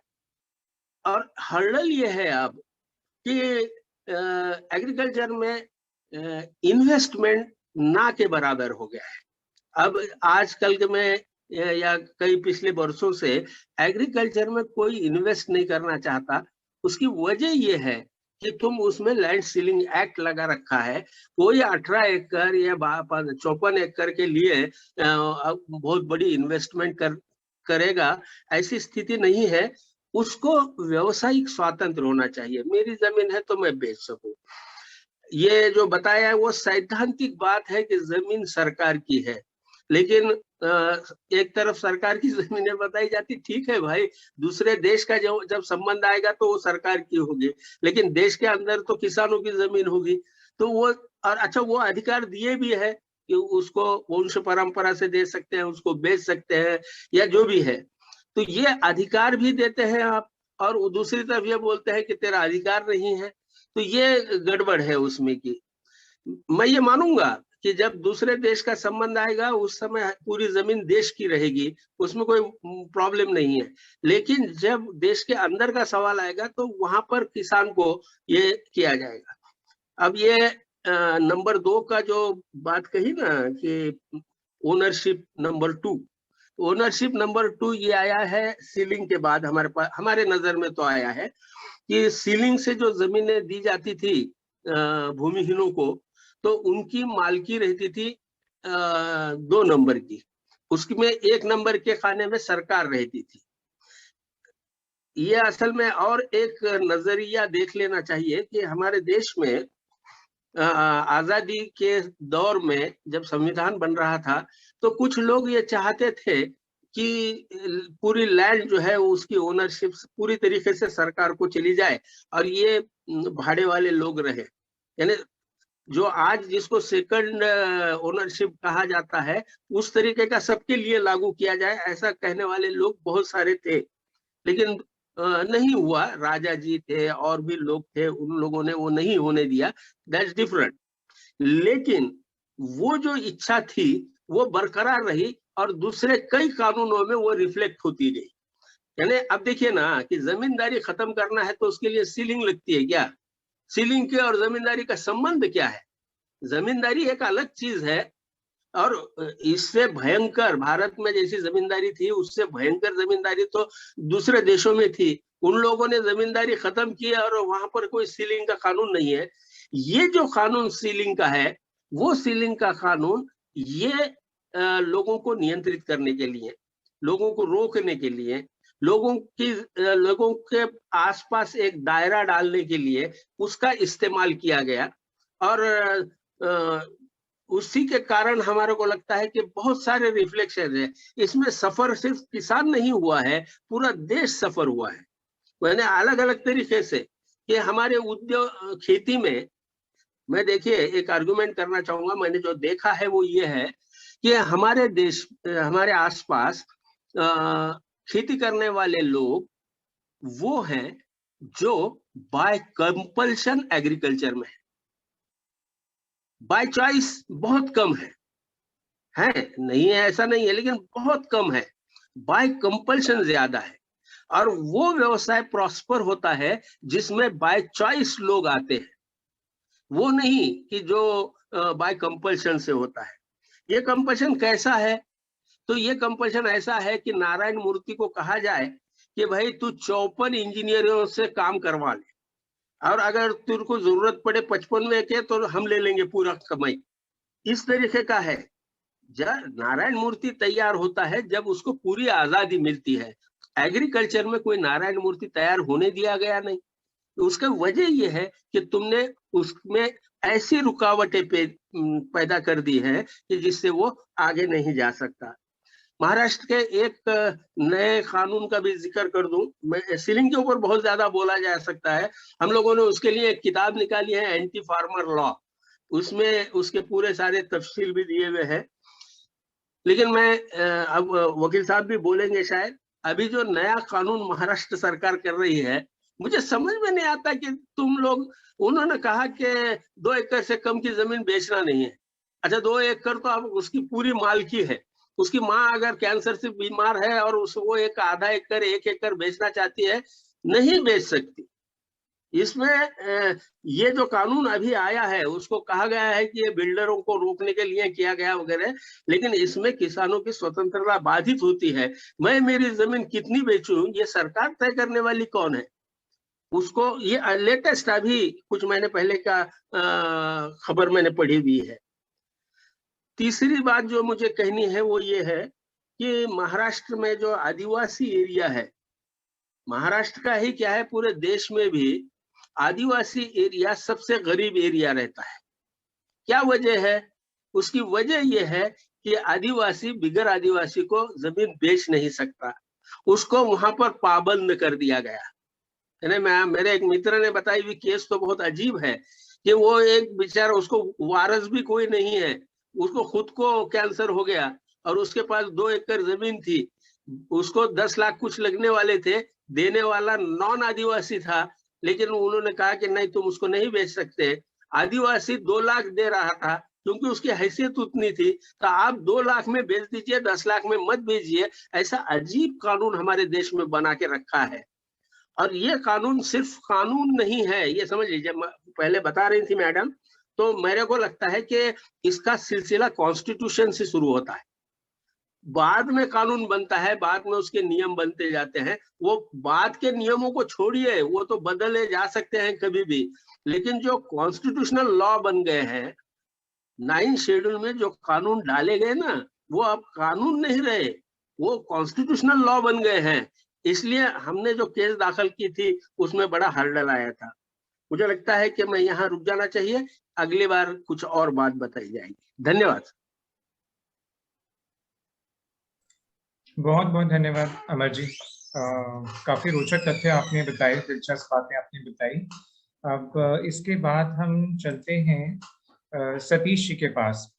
और हर्डल ये है अब कि एग्रीकल्चर में इन्वेस्टमेंट ना के बराबर हो गया है। अब आजकल के में या कई पिछले वर्षों से एग्रीकल्चर में कोई इन्वेस्ट नहीं करना चाहता। उसकी वजह ये है कि तुम उसमें लैंड सीलिंग एक्ट लगा रखा है। कोई 18 एकड़ या 54 एकड़ के लिए बहुत बड़ी इन्वेस्टमेंट करेगा, ऐसी स्थिति नहीं है। उसको व्यवसायिक स्वातंत्र होना चाहिए। मेरी जमीन है तो मैं बेच सकूं। ये जो बताया है वो सैद्धांतिक बात है कि जमीन सरकार की है, लेकिन एक तरफ सरकार की जमीनें बताई जाती, ठीक है भाई, दूसरे देश का जब संबंध आएगा तो वो सरकार की होगी, लेकिन देश के अंदर तो किसानों की जमीन होगी। तो वो, और अच्छा, वो अधिकार दिए भी है कि उसको वंश परंपरा से दे सकते हैं, उसको बेच सकते हैं या जो भी है। तो ये अधिकार भी देते हैं आप, और दूसरी तरफ ये बोलते हैं कि तेरा अधिकार नहीं है। तो ये गड़बड़ है उसमें की। मैं ये मानूंगा कि जब दूसरे देश का संबंध आएगा उस समय पूरी जमीन देश की रहेगी, उसमें कोई प्रॉब्लम नहीं है। लेकिन जब देश के अंदर का सवाल आएगा तो वहां पर किसान को ये किया जाएगा। अब ये नंबर 2 का जो बात कही ना कि ओनरशिप नंबर 2, ओनरशिप नंबर 2 ये आया है सीलिंग के बाद। हमारे पास, हमारे नजर में तो आया है कि सीलिंग से जो जमीनें दी जाती थी भूमिहीनों को, तो उनकी मालकी रहती थी 2 नंबर की, उसमें 1 नंबर के खाने में सरकार रहती थी। ये असल में और एक नजरिया देख लेना चाहिए कि हमारे देश में आजादी के दौर में जब संविधान बन रहा था तो कुछ लोग ये चाहते थे कि पूरी लैंड जो है उसकी ओनरशिप पूरी तरीके से सरकार को चली जाए और ये भाड़े वाले लोग रहे। यानी जो आज जिसको सेकंड ओनरशिप कहा जाता है उस तरीके का सबके लिए लागू किया जाए, ऐसा कहने वाले लोग बहुत सारे थे, लेकिन नहीं हुआ। राजा जी थे और भी लोग थे, उन लोगों ने वो नहीं होने दिया, दैट्स डिफरेंट। लेकिन वो जो इच्छा थी वो बरकरार रही और दूसरे कई कानूनों में वो रिफ्लेक्ट होती रही। यानी अब देखिए ना कि जमींदारी खत्म करना है तो उसके लिए सीलिंग लगती है क्या? सीलिंग के और जमींदारी का संबंध क्या है? जमींदारी एक अलग चीज है और इससे भयंकर, भारत में जैसी जमींदारी थी उससे भयंकर जमींदारी तो दूसरे देशों में थी। उन लोगों ने जमींदारी खत्म की और वहां पर कोई सीलिंग का कानून नहीं है। ये जो कानून सीलिंग का है वो सीलिंग का कानून ये लोगों को नियंत्रित करने के लिए, लोगों को रोकने के लिए, लोगों के आसपास एक दायरा डालने के लिए उसका इस्तेमाल किया गया। और उसी के कारण हमारे को लगता है कि बहुत सारे रिफ्लेक्शन है इसमें। सफर सिर्फ किसान नहीं हुआ है, पूरा देश सफर हुआ है। मैंने अलग अलग तरीके से कि हमारे उद्योग खेती में, मैं देखिए एक आर्गुमेंट करना चाहूंगा, मैंने जो देखा है वो ये है कि हमारे देश, हमारे आसपास खेती करने वाले लोग वो हैं जो बाय कंपल्शन एग्रीकल्चर में है, बाय चॉइस बहुत कम है नहीं है ऐसा नहीं है, लेकिन बहुत कम है। बाय कंपल्शन ज्यादा है। और वो व्यवसाय प्रॉस्पर होता है जिसमें बाय चॉइस लोग आते हैं, वो नहीं कि जो बाय कंपल्शन से होता है। ये कंपल्शन कैसा है? तो ये कंपल्शन ऐसा है कि नारायण मूर्ति को कहा जाए कि भाई तू 54 इंजीनियरों से काम करवा ले और अगर तेरे को जरूरत पड़े 55वें के तो हम ले लेंगे पूरा कमाई। इस तरीके का है। जब नारायण मूर्ति तैयार होता है जब उसको पूरी आजादी मिलती है। एग्रीकल्चर में कोई नारायण मूर्ति तैयार होने दिया गया नहीं। तो उसका वजह यह है कि तुमने उसमें ऐसी रुकावटें पैदा कर दी है कि जिससे वो आगे नहीं जा सकता। महाराष्ट्र के एक नए कानून का भी जिक्र कर दूं। मैं सीलिंग के ऊपर बहुत ज्यादा बोला जा सकता है। हम लोगों ने उसके लिए एक किताब निकाली है, एंटी फार्मर लॉ। उसमें उसके पूरे सारे तफसील भी दिए हुए हैं। लेकिन मैं अब वकील साहब भी बोलेंगे शायद, अभी जो नया कानून महाराष्ट्र सरकार कर रही है, मुझे समझ में नहीं आता कि तुम लोग, उन्होंने कहा कि 2 एकड़ से कम की जमीन बेचना नहीं है। अच्छा, 2 एकड़ तो अब उसकी पूरी मालकी है। उसकी माँ अगर कैंसर से बीमार है और उसको एक आधा एकड़ 1 एकड़ बेचना चाहती है, नहीं बेच सकती। इसमें ये जो कानून अभी आया है, उसको कहा गया है कि ये बिल्डरों को रोकने के लिए किया गया वगैरह, लेकिन इसमें किसानों की स्वतंत्रता बाधित होती है। मैं मेरी जमीन कितनी बेचूं, ये सरकार तय करने वाली कौन है? उसको ये लेटेस्ट अभी कुछ महीने पहले का खबर मैंने पढ़ी हुई है। तीसरी बात जो मुझे कहनी है वो ये है कि महाराष्ट्र में जो आदिवासी एरिया है, महाराष्ट्र का ही क्या है, पूरे देश में भी आदिवासी एरिया सबसे गरीब एरिया रहता है। क्या वजह है? उसकी वजह यह है कि आदिवासी बिगर आदिवासी को जमीन बेच नहीं सकता, उसको वहां पर पाबंद कर दिया गया। मेरे एक मित्र ने बताई हुई केस तो बहुत अजीब है कि वो एक बेचारा, उसको वारस भी कोई नहीं है, उसको खुद को कैंसर हो गया और उसके पास 2 एकड़ जमीन थी, उसको 10 लाख कुछ लगने वाले थे, देने वाला नॉन आदिवासी था, लेकिन उन्होंने कहा कि नहीं, तुम उसको नहीं बेच सकते। आदिवासी 2 लाख दे रहा था क्योंकि उसकी हैसियत उतनी थी, तो आप 2 लाख में बेच दीजिए, 10 लाख में मत बेचिए। ऐसा अजीब कानून हमारे देश में बना के रखा है। और ये कानून सिर्फ कानून नहीं है, ये समझ लीजिए। पहले बता रही थी मैडम, तो मेरे को लगता है कि इसका सिलसिला कॉन्स्टिट्यूशन से शुरू होता है, बाद में कानून बनता है, बाद में उसके नियम बनते जाते हैं। वो बाद के नियमों को छोड़िए, वो तो बदले जा सकते हैं कभी भी, लेकिन जो कॉन्स्टिट्यूशनल लॉ बन गए हैं, 9 शेड्यूल में जो कानून डाले गए ना, वो अब कानून नहीं रहे, वो कॉन्स्टिट्यूशनल लॉ बन गए हैं। इसलिए हमने जो केस दाखिल की थी उसमें बड़ा हर्डल आया था। मुझे लगता है कि मैं यहाँ रुक जाना चाहिए, अगली बार कुछ और बात बताई जाएगी। धन्यवाद। बहुत बहुत धन्यवाद अमर जी। काफी रोचक तथ्य आपने बताए, दिलचस्प बातें आपने बताई। अब इसके बाद हम चलते हैं सतीश जी के पास।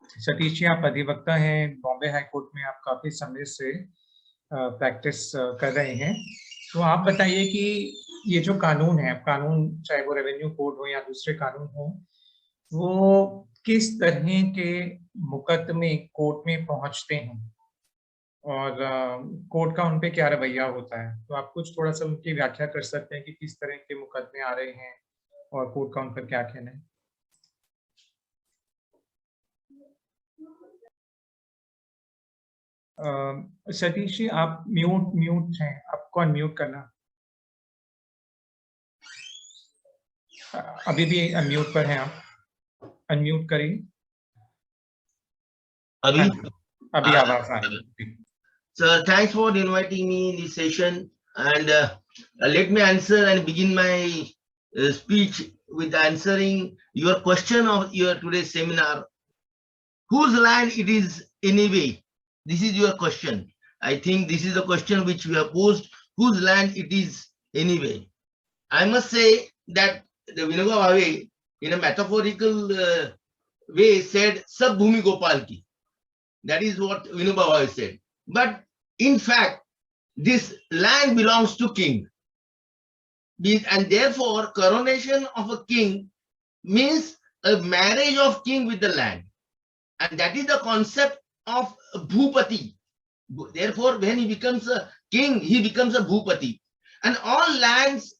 सतीश जी, आप अधिवक्ता हैं, बॉम्बे हाई कोर्ट में आप काफी समय से प्रैक्टिस कर रहे हैं। तो आप बताइए कि ये जो कानून है, कानून चाहे वो रेवेन्यू कोड हो या दूसरे कानून हो, वो किस तरह के मुकदमे कोर्ट में पहुंचते हैं और कोर्ट का उन पे क्या रवैया होता है? तो आप कुछ थोड़ा सा उनकी व्याख्या कर सकते हैं कि किस तरह के मुकदमे आ रहे हैं और कोर्ट का उन पर क्या कहना है? सतीश जी, आप म्यूट हैं, आपको अनम्यूट करना। अभी भी अनम्यूट पर हैं आप, अनम्यूट करिए। अभी आवाज आ रही है। Sir, thanks for inviting me in this session, and let me answer and begin my speech with answering your question of your today's seminar. Whose land it is anyway? This is your question. I think this is the question which we have posed. Whose land it is anyway? I must say that the Vinoba Bhave, in a metaphorical way, said Sab Bhumi Gopal ki. That is what Vinoba Bhave said. But in fact, this land belongs to king. And therefore, coronation of a king means a marriage of king with the land. And that is the concept of Bhupati. Therefore, when he becomes a king, he becomes a Bhupati. And all lands,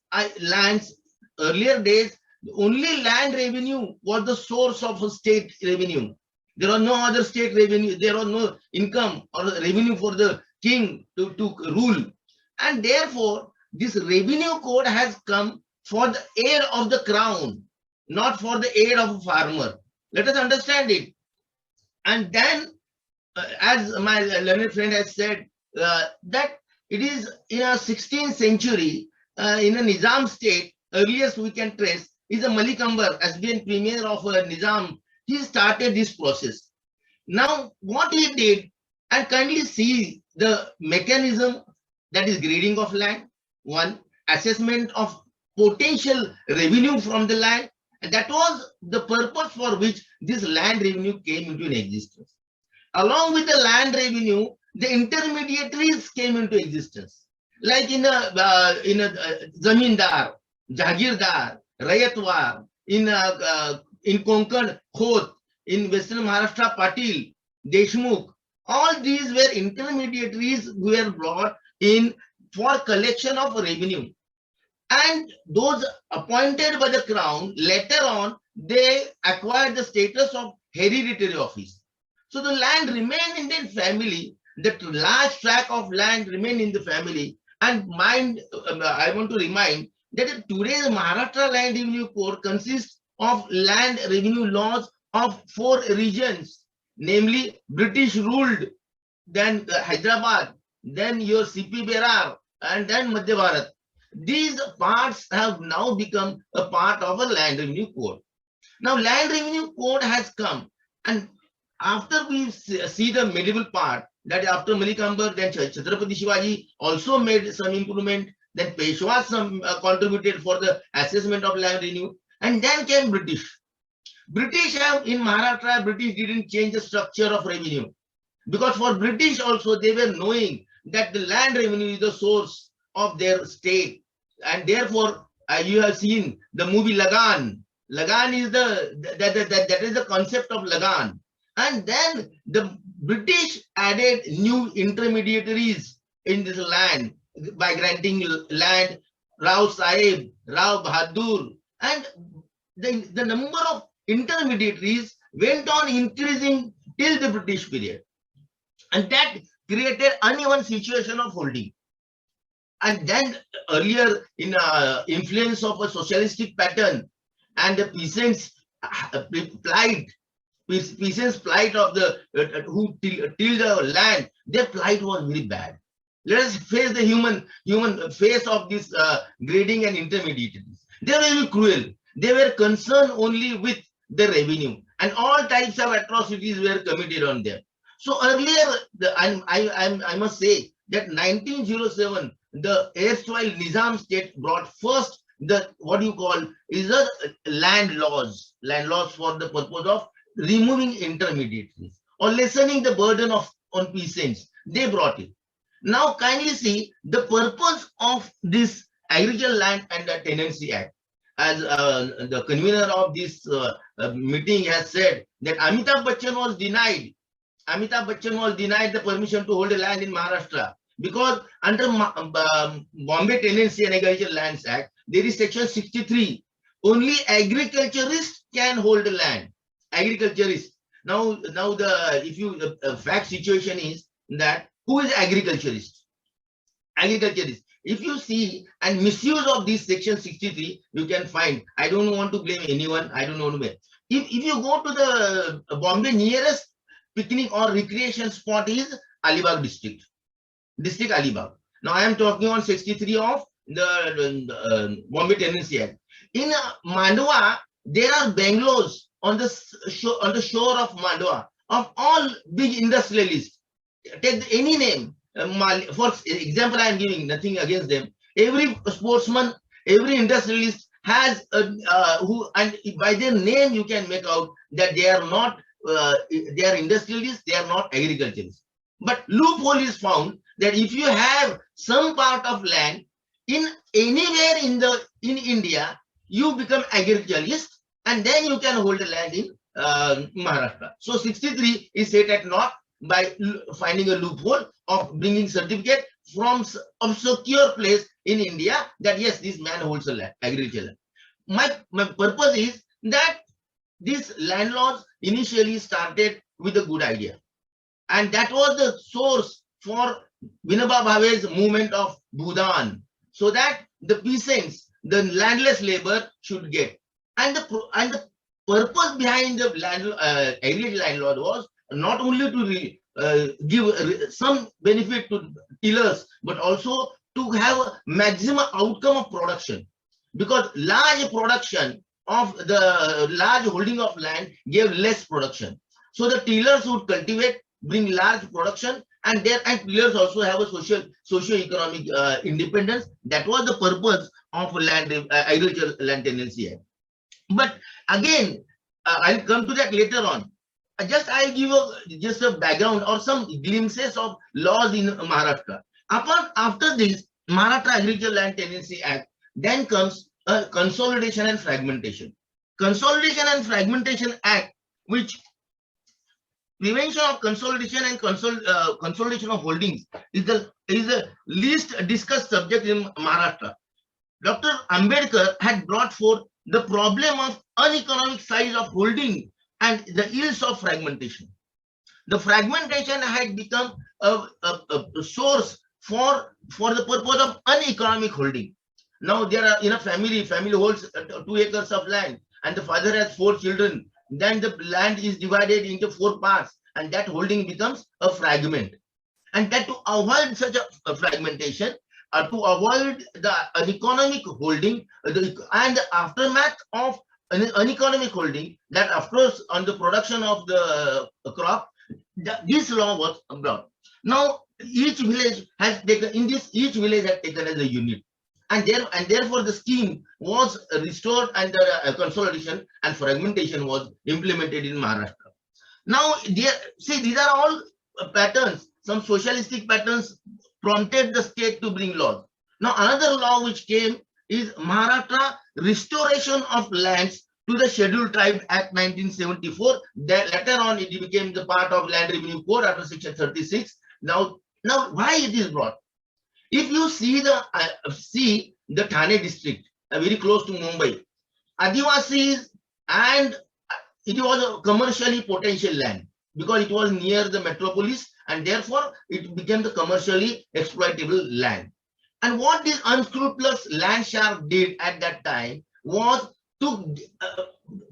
earlier days, only land revenue was the source of state revenue. There was no other state revenue. There was no income or revenue for the king to rule. And therefore, this revenue code has come for the aid of the crown, not for the aid of a farmer. Let us understand it. And then, as my learned friend has said, that it is in a 16th century, in a Nizam state, earliest we can trace, is a Malik Ambar, as being premier of Nizam. He started this process. Now, what he did, And kindly see the mechanism, that is grading of land, one, assessment of potential revenue from the land, and that was the purpose for which this land revenue came into existence. Along with the land revenue, the intermediaries came into existence, like in a zamindar, jagirdar, rayatwar, in Konkan, Khot, in Western Maharashtra, Patil, Deshmukh. All these were intermediaries who were brought in for collection of revenue. And those appointed by the crown, later on, they acquired the status of hereditary office. So the land remained in the family, the large tract of land remained in the family. And I want to remind that today's Maharashtra Land Revenue Code consists of land revenue laws of 4 regions, namely British ruled, then Hyderabad, then your CP Berar, and then Madhya Bharat. These parts have now become a part of a land revenue code. Now land revenue code has come, and after we see the medieval part, that after Malik Ambar, then Chhatrapati Shivaji also made some improvement, then Peshwas contributed for the assessment of land revenue, and then came British. British have in Maharashtra, British didn't change the structure of revenue, because for British also they were knowing that the land revenue is the source of their state, and therefore you have seen the movie Lagan. Lagan is that is the concept of Lagan. And then the British added new intermediaries in this land by granting land, Rao Sahib, Rao Bahadur, and the number of intermediaries went on increasing till the British period. And that created uneven situation of holding. And then earlier in influence of a socialistic pattern, and the peasants plight of the who tilled the land, their plight was very bad. Let us face the human face of this grading and intermediaries. They were very cruel. They were concerned only with the revenue, and all types of atrocities were committed on them. So earlier, I must say that 1907, the erstwhile Nizam state brought first the what you call is the land laws for the purpose of removing intermediaries or lessening the burden on peasants. They brought it. Now kindly see the purpose of this Agricultural Land and the Tenancy Act. As the convener of this meeting has said, that Amitabh Bachchan was denied the permission to hold a land in Maharashtra, because under Bombay Tenancy and Agricultural Lands Act, there is section 63. Only agriculturists can hold a land. Agriculturist. Now the fact situation is that who is agriculturist? Agriculturist. If you see and misuse of this section 63, you can find. I don't want to blame anyone. I don't know where. If you go to the Bombay, nearest picnic or recreation spot is Alibag district Alibag. Now I am talking on 63 of the Bombay Tenancy Act. In Mandwa, there are bungalows on the shore of Mandwa of all big industrialists. Take any name. For example, I am giving, nothing against them. Every sportsman, every industrialist has who, and by their name you can make out that they are not they are industrialists, they are not agriculturists. But loophole is found that if you have some part of land in anywhere in India, you become agriculturist, and then you can hold a land in Maharashtra. So 63 is set at naught by finding a loophole of bringing certificate from a secure place in India that yes, this man holds a land, agricultural land. My purpose is that these land laws initially started with a good idea, and that was the source for Vinoba Bhave's movement of Bhudan, so that the peasants, the landless labor should get, and the purpose behind the agricultural land law was not only to give some benefit to tillers, but also to have a maximum outcome of production, because large production of the large holding of land gave less production. So the tillers would cultivate, bring large production, and players also have a socio-economic independence. That was the purpose of Agricultural Land Tenancy Act. But again, I'll come to that later on. I'll give just a background or some glimpses of laws in Maharashtra. After this Maharashtra Agricultural Land Tenancy Act, then comes a Consolidation and Fragmentation. Consolidation and Fragmentation Act, which prevention of consolidation and consolidation of holdings is the least discussed subject in Maharashtra. Dr. Ambedkar had brought forth the problem of uneconomic size of holding and the ills of fragmentation. The fragmentation had become a source for the purpose of uneconomic holding. Now there are in a family holds 2 acres of land and the father has 4 children. Then the land is divided into 4 parts and that holding becomes a fragment. And that to avoid such a fragmentation, to avoid the uneconomic holding and the aftermath of an uneconomic holding, that of course on the production of the crop, this law was brought. Now each village has taken each village has taken as a unit, and therefore the scheme was restored and the consolidation and fragmentation was implemented in Maharashtra. Now these are all patterns. Some socialistic patterns prompted the state to bring laws. Now another law which came is Maharashtra Restoration of Lands to the Scheduled Tribe Act 1974. That later on it became the part of Land Revenue Code after Section 36. Now why it is brought? If you see the Thane district, very close to Mumbai, Adivasis, and it was a commercially potential land because it was near the metropolis, and therefore it became the commercially exploitable land. And what this unscrupulous land shark did at that time was to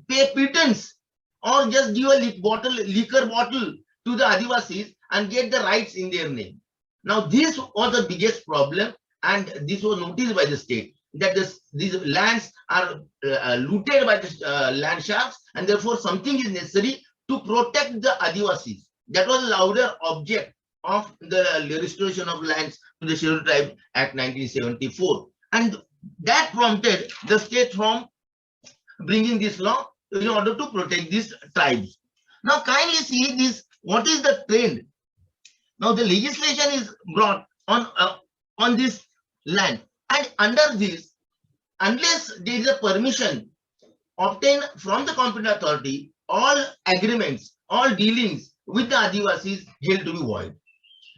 pay pittance or just give a liquor bottle to the Adivasis and get the rights in their name. Now this was the biggest problem, and this was noticed by the state that these lands are looted by the land sharks, and therefore something is necessary to protect the Adivasis. That was the louder object of the restoration of lands to the Scheduled Tribe Act 1974, and that prompted the state from bringing this law in order to protect these tribes. Now kindly see this. What is the trend? Now the legislation is brought on this land, and under this, unless there is a permission obtained from the competent authority, all agreements, all dealings with the Adivasis held to be void.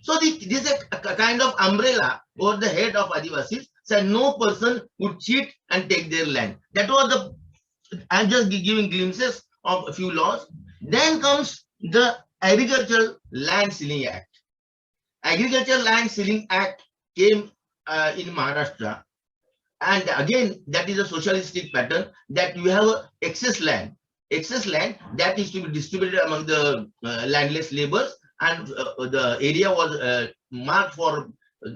So this is a kind of umbrella over the head of Adivasis, said no person would cheat and take their land. That was I'm just giving glimpses of a few laws. Then comes the Agricultural Land Ceiling Act. Agricultural Land Ceiling Act came in Maharashtra, and again that is a socialistic pattern, that you have a excess land that is to be distributed among the landless laborers, and the area was marked for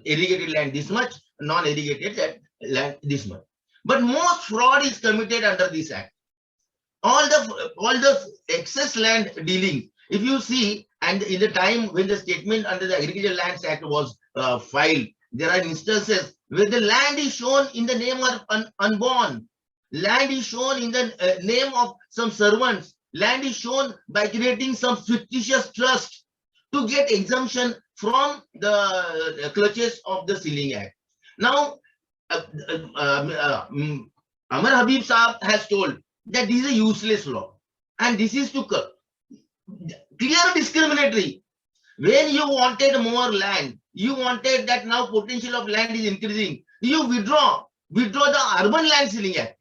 irrigated land this much, non-irrigated land this much. But most fraud is committed under this act. All the excess land dealing, if you see, and in the time when the statement under the Agricultural Lands Act was filed, there are instances where the land is shown in the name of unborn, land is shown in the name of some servants, land is shown by creating some fictitious trust to get exemption from the clutches of the Ceiling Act. Now, Amar Habib Saab has told that this is a useless law, and this is to clear discriminatory. When you wanted more land, you wanted that now potential of land is increasing, you withdraw the Urban Land Ceiling Act.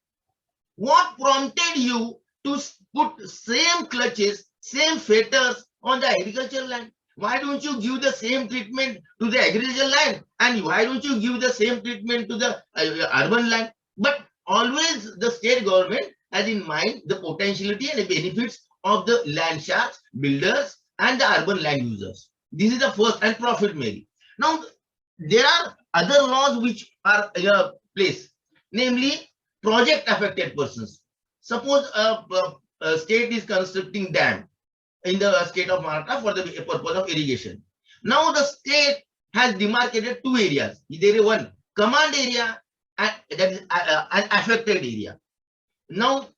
What prompted you to put same clutches, same fetters on the agricultural land? Why don't you give the same treatment to the agricultural land, and why don't you give the same treatment to the urban land? But always the state government has in mind the potentiality and the benefits of the land sharks, builders, and the urban land users. This is the first, and profit maybe. Now there are other laws which are in place, namely project affected persons. Suppose a state is constructing dam in the state of Maharashtra for the purpose of irrigation. Now the state has demarcated two areas. There is one command area and that is an affected area. Now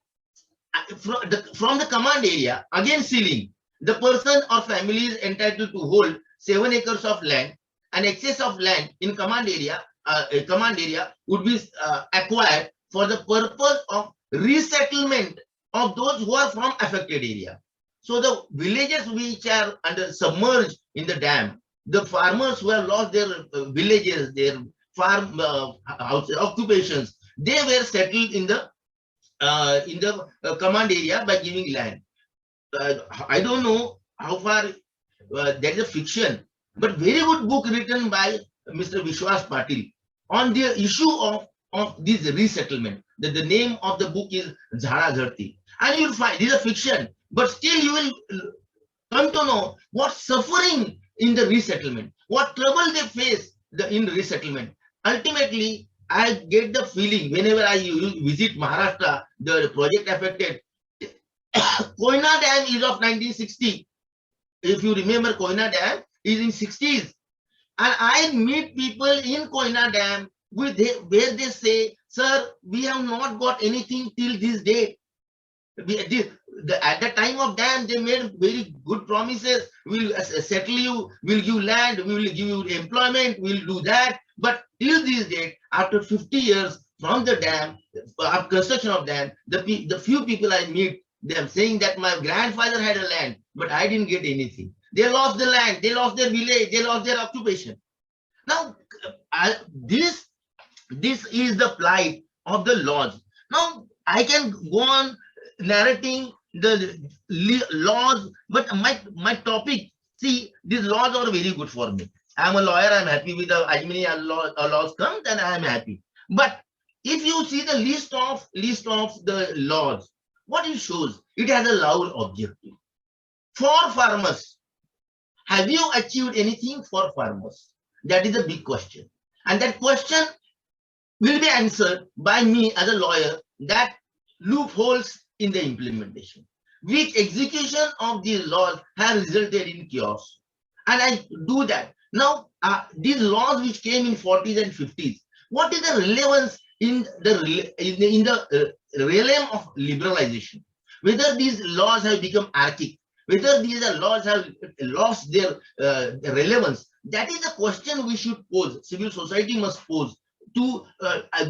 from the command area, again ceiling, the person or family is entitled to hold 7 acres of land, and excess of land in command area would be acquired for the purpose of resettlement of those who are from affected area. So the villages which are under submerged in the dam, the farmers who have lost their villages, their farm occupations, they were settled in the command area by giving land. I don't know how far that is a fiction, but very good book written by Mr. Vishwas Patil on the issue of this resettlement. The name of the book is Jhara Dharti. And you'll find this is a fiction, but still you will come to know what suffering in the resettlement, what trouble they face in resettlement. Ultimately, I get the feeling whenever I visit Maharashtra, the project affected, Koyna Dam is of 1960. If you remember, Koyna Dam is in 60s. And I meet people in Koyna Dam where they say, sir, we have not got anything till this date. At the time of dam, they made very good promises. We'll settle you, we'll give land, we will give you employment, we'll do that. But till this date, after 50 years from the dam, of construction of dam, the few people I meet, them saying that my grandfather had a land, but I didn't get anything. They lost the land, they lost their village, they lost their occupation. Now, this is the plight of the laws. Now, I can go on narrating the laws, but my topic, see, these laws are very good for me. I'm a lawyer, I'm happy with the as many laws come, then I'm happy. But if you see the list of the laws, what it shows, it has a loud objective. For farmers, have you achieved anything for farmers? That is a big question. And that question will be answered by me as a lawyer, that loopholes in the implementation, which execution of these laws have resulted in chaos. And I do that. Now, these laws which came in 40s and 50s, what is the relevance in the realm of liberalization? Whether these laws have become archaic, whether these laws have lost their relevance, that is the question we should pose, civil society must pose to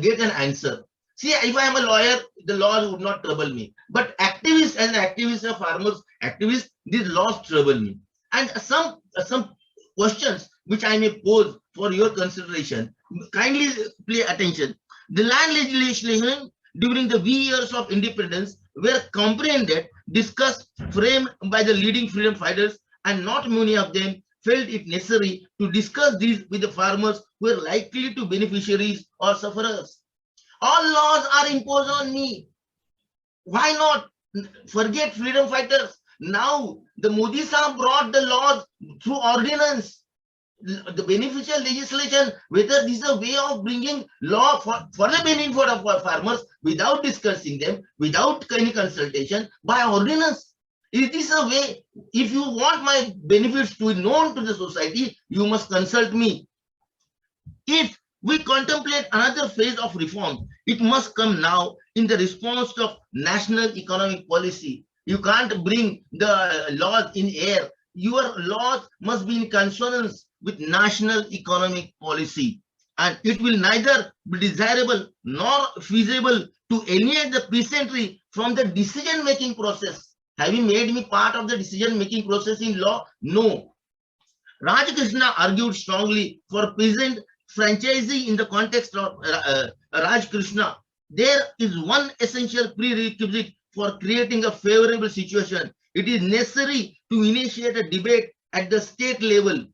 get an answer. See, if I am a lawyer, the laws would not trouble me. But activists, as an activist, a farmers activist, these laws trouble me. And some questions which I may pose for your consideration, kindly pay attention. The land legislation during the years of independence were comprehended, discussed, framed by the leading freedom fighters, and not many of them felt it necessary to discuss these with the farmers who were likely to beneficiaries or sufferers. All laws are imposed on me. Why not forget freedom fighters? Now the Modi Sahab brought the laws through ordinance. The beneficial legislation, whether this is a way of bringing law for the benefit of farmers without discussing them, without any consultation, by ordinance. Is this a way? If you want my benefits to be known to the society, you must consult me. If we contemplate another phase of reform, it must come now in the response of national economic policy. You can't bring the laws in air. Your laws must be in consonance with national economic policy, and it will neither be desirable nor feasible to alienate the peasantry from the decision-making process. Have you made me part of the decision-making process in law? No. Raj Krishna argued strongly for peasant franchisee in the context of Raj Krishna. There is one essential prerequisite for creating a favorable situation. It is necessary to initiate a debate at the state level,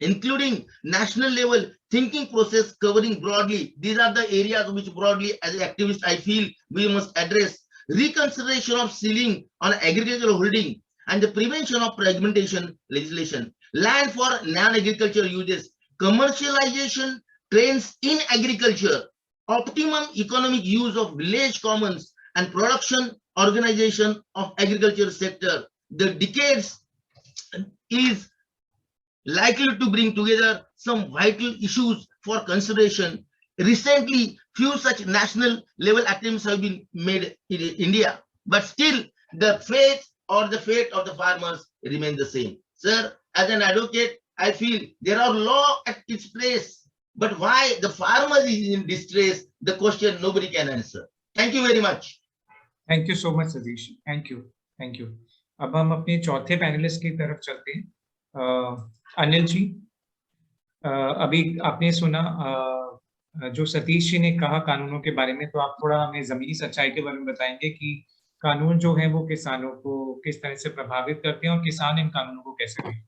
including national level thinking process covering broadly. These are the areas which broadly, as an activist, I feel we must address. Reconsideration of ceiling on agricultural holding and the prevention of fragmentation legislation. Land for non-agricultural uses. Commercialization trends in agriculture. Optimum economic use of village commons and production organization of agriculture sector. the decades is likely to bring together some vital issues for consideration. Recently, few such national level attempts have been made in India, but still the fate of the farmers remain the same. Sir, as an advocate, I feel there are law at its place, but why the farmer is in distress, the question nobody can answer. Thank you very much. Thank you so much Satish, thank you, thank you. अब हम अपने चौथे panelist की तरफ चलते हैं। अनिल जी, अभी आपने सुना जो सतीश जी ने कहा कानूनों के बारे में, तो आप थोड़ा हमें जमीनी सच्चाई के बारे में बताएंगे कि कानून जो है वो किसानों को किस तरह से प्रभावित करते हैं और किसान इन कानूनों को कैसे देखें?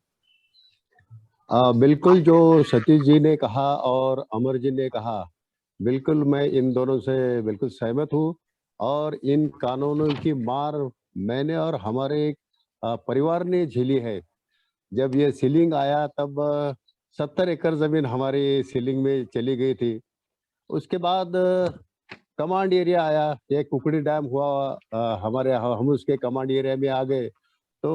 बिल्कुल, जो सतीश जी ने कहा और अमर जी ने कहा, बिल्कुल मैं इन दोनों से बिल्कुल सहमत हूँ। और इन कानूनों की मार मैंने और हमारे परिवार ने झेली है। जब ये सीलिंग आया तब 70 एकड़ जमीन हमारी सीलिंग में चली गई थी। उसके बाद कमांड एरिया आया, एक कुकड़ी डैम हुआ हमारे, हम उसके कमांड एरिया में आ गए, तो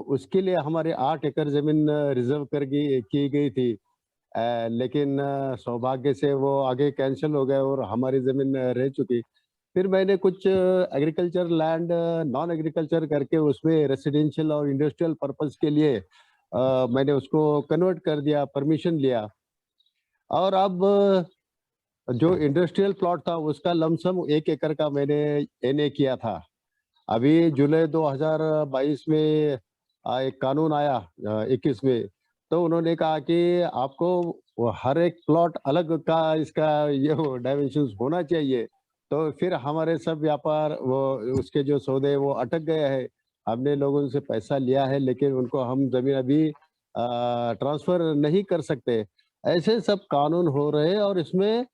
उसके लिए हमारे 8 एकड़ जमीन रिजर्व की गई थी। लेकिन सौभाग्य से वो आगे कैंसिल हो गए और हमारी जमीन रह चुकी। फिर मैंने कुछ एग्रीकल्चर लैंड नॉन एग्रीकल्चर करके उसमें रेसिडेंशियल और इंडस्ट्रियल पर्पस के लिए मैंने उसको कन्वर्ट कर दिया, परमिशन लिया। और अब जो इंडस्ट्रियल प्लॉट था उसका लमसम 1 एकड़ का मैंने एनए किया था। अभी जुलाई 2022 में एक कानून आया 21 में, तो उन्होंने कहा कि आपको हर एक प्लॉट अलग का इसका ये डायमेंशंस होना चाहिए। तो फिर हमारे सब व्यापार वो उसके जो सौदे वो अटक गए हैं। हमने लोगों से पैसा लिया है लेकिन उनको हम जमीन अभी ट्रांसफर नहीं कर सकते। ऐसे सब कानून हो रहे हैं और इसमें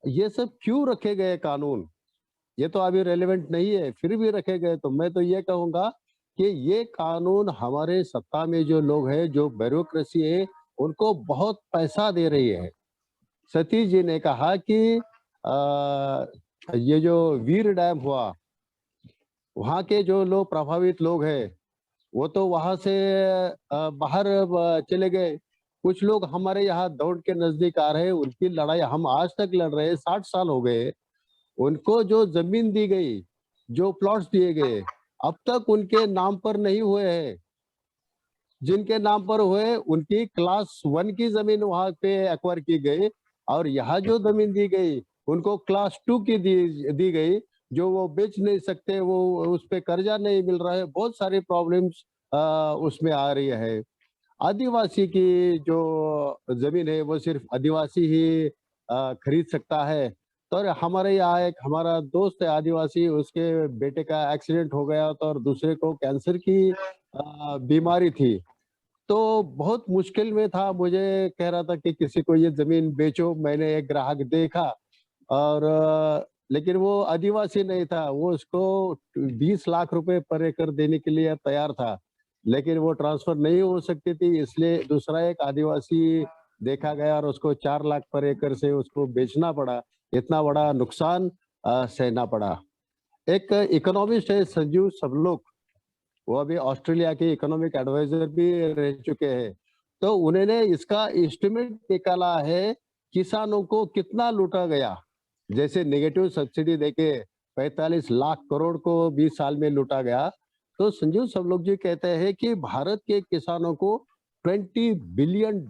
ये सब क्यों रखे गए कानून, ये तो अभी रेलेवेंट नहीं है, फिर भी रखे गए। तो मैं तो ये कहूँगा कि ये कानून हमारे सत्ता में जो लोग हैं, जो ब्यूरोक्रेसी है, उनको बहुत पैसा दे रही है। सतीश जी ने कहा कि ये जो वीर डैम हुआ, वहाँ के जो लोग प्रभावित लोग हैं वो तो वहां से बाहर चले गए। कुछ लोग हमारे यहाँ दौड़ के नजदीक आ रहे हैं, उनकी लड़ाई हम आज तक लड़ रहे हैं, 60 साल हो गए। उनको जो जमीन दी गई, जो प्लॉट्स दिए गए, अब तक उनके नाम पर नहीं हुए हैं। जिनके नाम पर हुए उनकी क्लास 1 की जमीन वहां पे एक्वायर की गई, और यहाँ जो जमीन दी गई उनको क्लास 2 की दी गई, जो वो बेच नहीं सकते, वो उस पे कर्जा नहीं मिल रहा है। बहुत सारी प्रॉब्लम्स उसमें आ रही है। आदिवासी की जो जमीन है वो सिर्फ आदिवासी ही खरीद सकता है। तो हमारे यहाँ एक हमारा दोस्त है आदिवासी, उसके बेटे का एक्सीडेंट हो गया तो, और दूसरे को कैंसर की बीमारी थी, तो बहुत मुश्किल में था। मुझे कह रहा था कि किसी को ये जमीन बेचो। मैंने एक ग्राहक देखा और लेकिन वो आदिवासी नहीं था, वो उसको 20 लाख रुपए पर एकड़ देने के लिए तैयार था, लेकिन वो ट्रांसफर नहीं हो सकती थी, इसलिए दूसरा एक आदिवासी देखा गया और उसको 4 लाख पर एकड़ से उसको बेचना पड़ा। इतना बड़ा नुकसान सहना पड़ा। एक इकोनॉमिस्ट है संजीव सबलोक, वो अभी ऑस्ट्रेलिया के इकोनॉमिक एडवाइजर भी रह चुके हैं, तो उन्होंने इसका एस्टिमेट निकाला है किसानों को कितना लूटा गया। जैसे नेगेटिव सब्सिडी देके 45 लाख करोड़ को 20 साल में लूटा गया, तो संजीव सबलोक जी कहते हैं कि भारत के किसानों को $20 बिलियन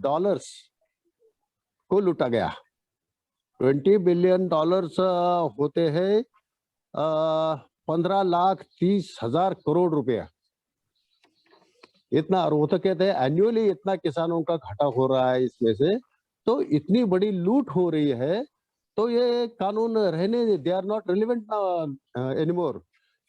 को लूटा गया। $20 बिलियन होते हैं 15,30,000 करोड़ रुपया, इतना। और वो तो कहते हैं एनुअली इतना किसानों का घाटा हो रहा है इसमें से। तो इतनी बड़ी लूट हो रही है, तो ये कानून रहने, they are not relevant anymore.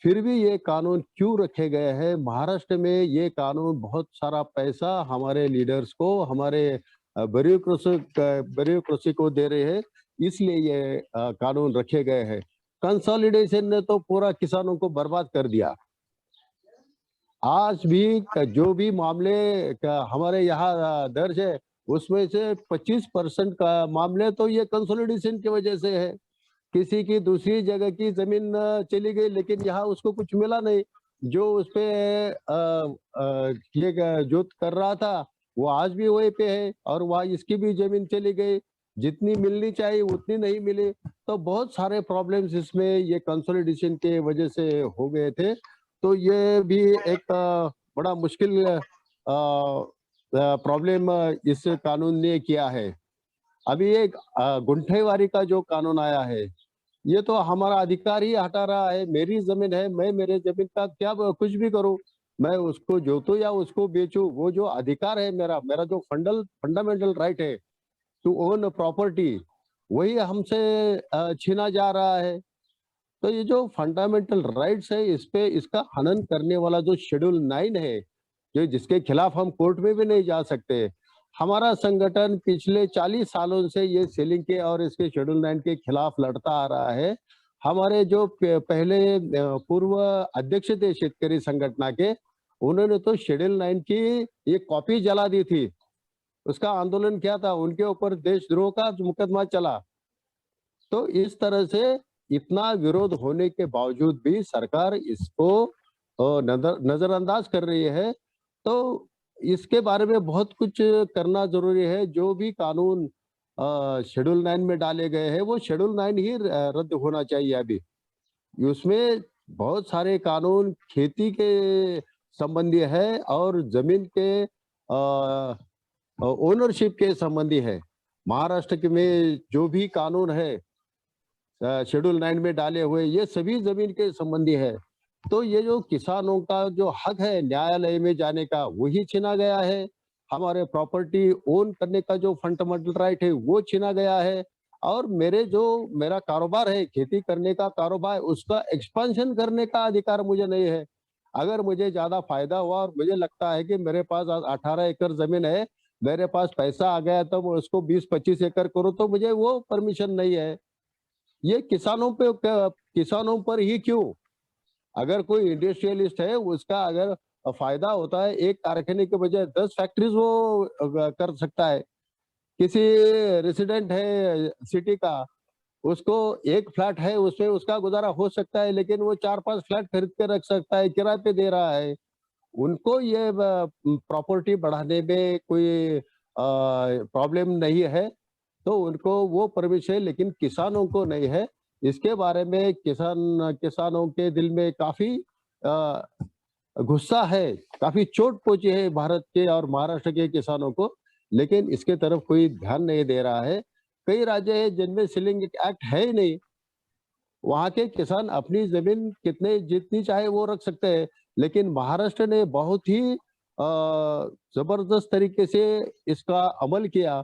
फिर भी ये कानून क्यों रखे गए हैं? महाराष्ट्र में ये कानून बहुत सारा पैसा हमारे लीडर्स को, हमारे ब्यूरोक्रेसी को दे रहे हैं, इसलिए ये कानून रखे गए हैं। कंसोलिडेशन ने तो पूरा किसानों को बर्बाद कर दिया। आज भी जो भी मामले हमारे यहाँ दर्ज है उसमें से 25% का मामले तो ये कंसोलिडेशन की वजह से है। किसी की दूसरी जगह की जमीन चली गई लेकिन यहाँ उसको कुछ मिला नहीं, जो उस पे जो कर रहा था वो आज भी वहीं पे है, और वहाँ इसकी भी जमीन चली गई, जितनी मिलनी चाहिए उतनी नहीं मिली। तो बहुत सारे प्रॉब्लम्स इसमें ये कंसोलिडेशन के वजह से हो गए थे। तो ये भी एक बड़ा मुश्किल प्रॉब्लम इस कानून ने किया है। अभी एक गुंठेवारी का जो कानून आया है, ये तो हमारा अधिकार ही हटा रहा है। मेरी जमीन है, मैं मेरे जमीन का क्या कुछ भी करूं, मैं उसको जोतूं या उसको बेचूं, वो जो अधिकार है मेरा, मेरा जो फंडामेंटल राइट है टू ओन प्रॉपर्टी, वही हमसे छीना जा रहा है। तो ये जो फंडामेंटल राइट्स है, इस पे इसका हनन करने वाला जो शेड्यूल 9 है, जो जिसके खिलाफ हम कोर्ट में भी नहीं जा सकते, हमारा संगठन पिछले 40 सालों से ये सीलिंग के और इसके शेड्यूल 9 के खिलाफ लड़ता आ रहा है। हमारे जो पहले पूर्व अध्यक्ष थे शेतकरी संगठन के, उन्होंने तो शेड्यूल 9 की एक कॉपी जला दी थी। उसका आंदोलन क्या था, उनके ऊपर देशद्रोह का मुकदमा चला। तो इस तरह से इतना विरोध होने के बावजूद भी सरकार इसको नजरअंदाज कर रही है। तो इसके बारे में बहुत कुछ करना जरूरी है। जो भी कानून शेड्यूल 9 में डाले गए हैं, वो शेड्यूल 9 ही रद्द होना चाहिए। अभी उसमें बहुत सारे कानून खेती के संबंधी है और जमीन के ओनरशिप के संबंधी है। महाराष्ट्र के में जो भी कानून है शेड्यूल 9 में डाले हुए, ये सभी जमीन के संबंधी है। तो ये जो किसानों का जो हक है न्यायालय में जाने का, वही छीना गया है। हमारे प्रॉपर्टी ओन करने का जो फंडामेंटल राइट है वो छीना गया है। और मेरा कारोबार है, खेती करने का कारोबार, उसका एक्सपेंशन करने का अधिकार मुझे नहीं है। अगर मुझे ज्यादा फायदा हुआ और मुझे लगता है कि मेरे पास 18 एकड़ जमीन है, मेरे पास पैसा आ गया तो मैं उसको 20-25 एकड़ करूँ, तो मुझे वो परमिशन नहीं है। ये किसानों पर ही क्यों? अगर कोई इंडस्ट्रियलिस्ट है, उसका अगर फायदा होता है, एक कारखाने के बजाय 10 फैक्ट्रीज वो कर सकता है। किसी रेसिडेंट है सिटी का, उसको एक फ्लैट है, उसमें उसका गुजारा हो सकता है, लेकिन वो 4-5 फ्लैट खरीद के रख सकता है, किराए पे दे रहा है। उनको ये प्रॉपर्टी बढ़ाने में कोई प्रॉब्लम नहीं है, तो उनको वो परमिशन है, लेकिन किसानों को नहीं है। इसके बारे में किसानों के दिल में काफी गुस्सा है, काफी चोट पहुंची है भारत के और महाराष्ट्र के किसानों को, लेकिन इसके तरफ कोई ध्यान नहीं दे रहा है। कई राज्य है जिनमें सीलिंग एक्ट है ही नहीं, वहां के किसान अपनी जमीन जितनी चाहे वो रख सकते हैं। लेकिन महाराष्ट्र ने बहुत ही जबरदस्त तरीके से इसका अमल किया।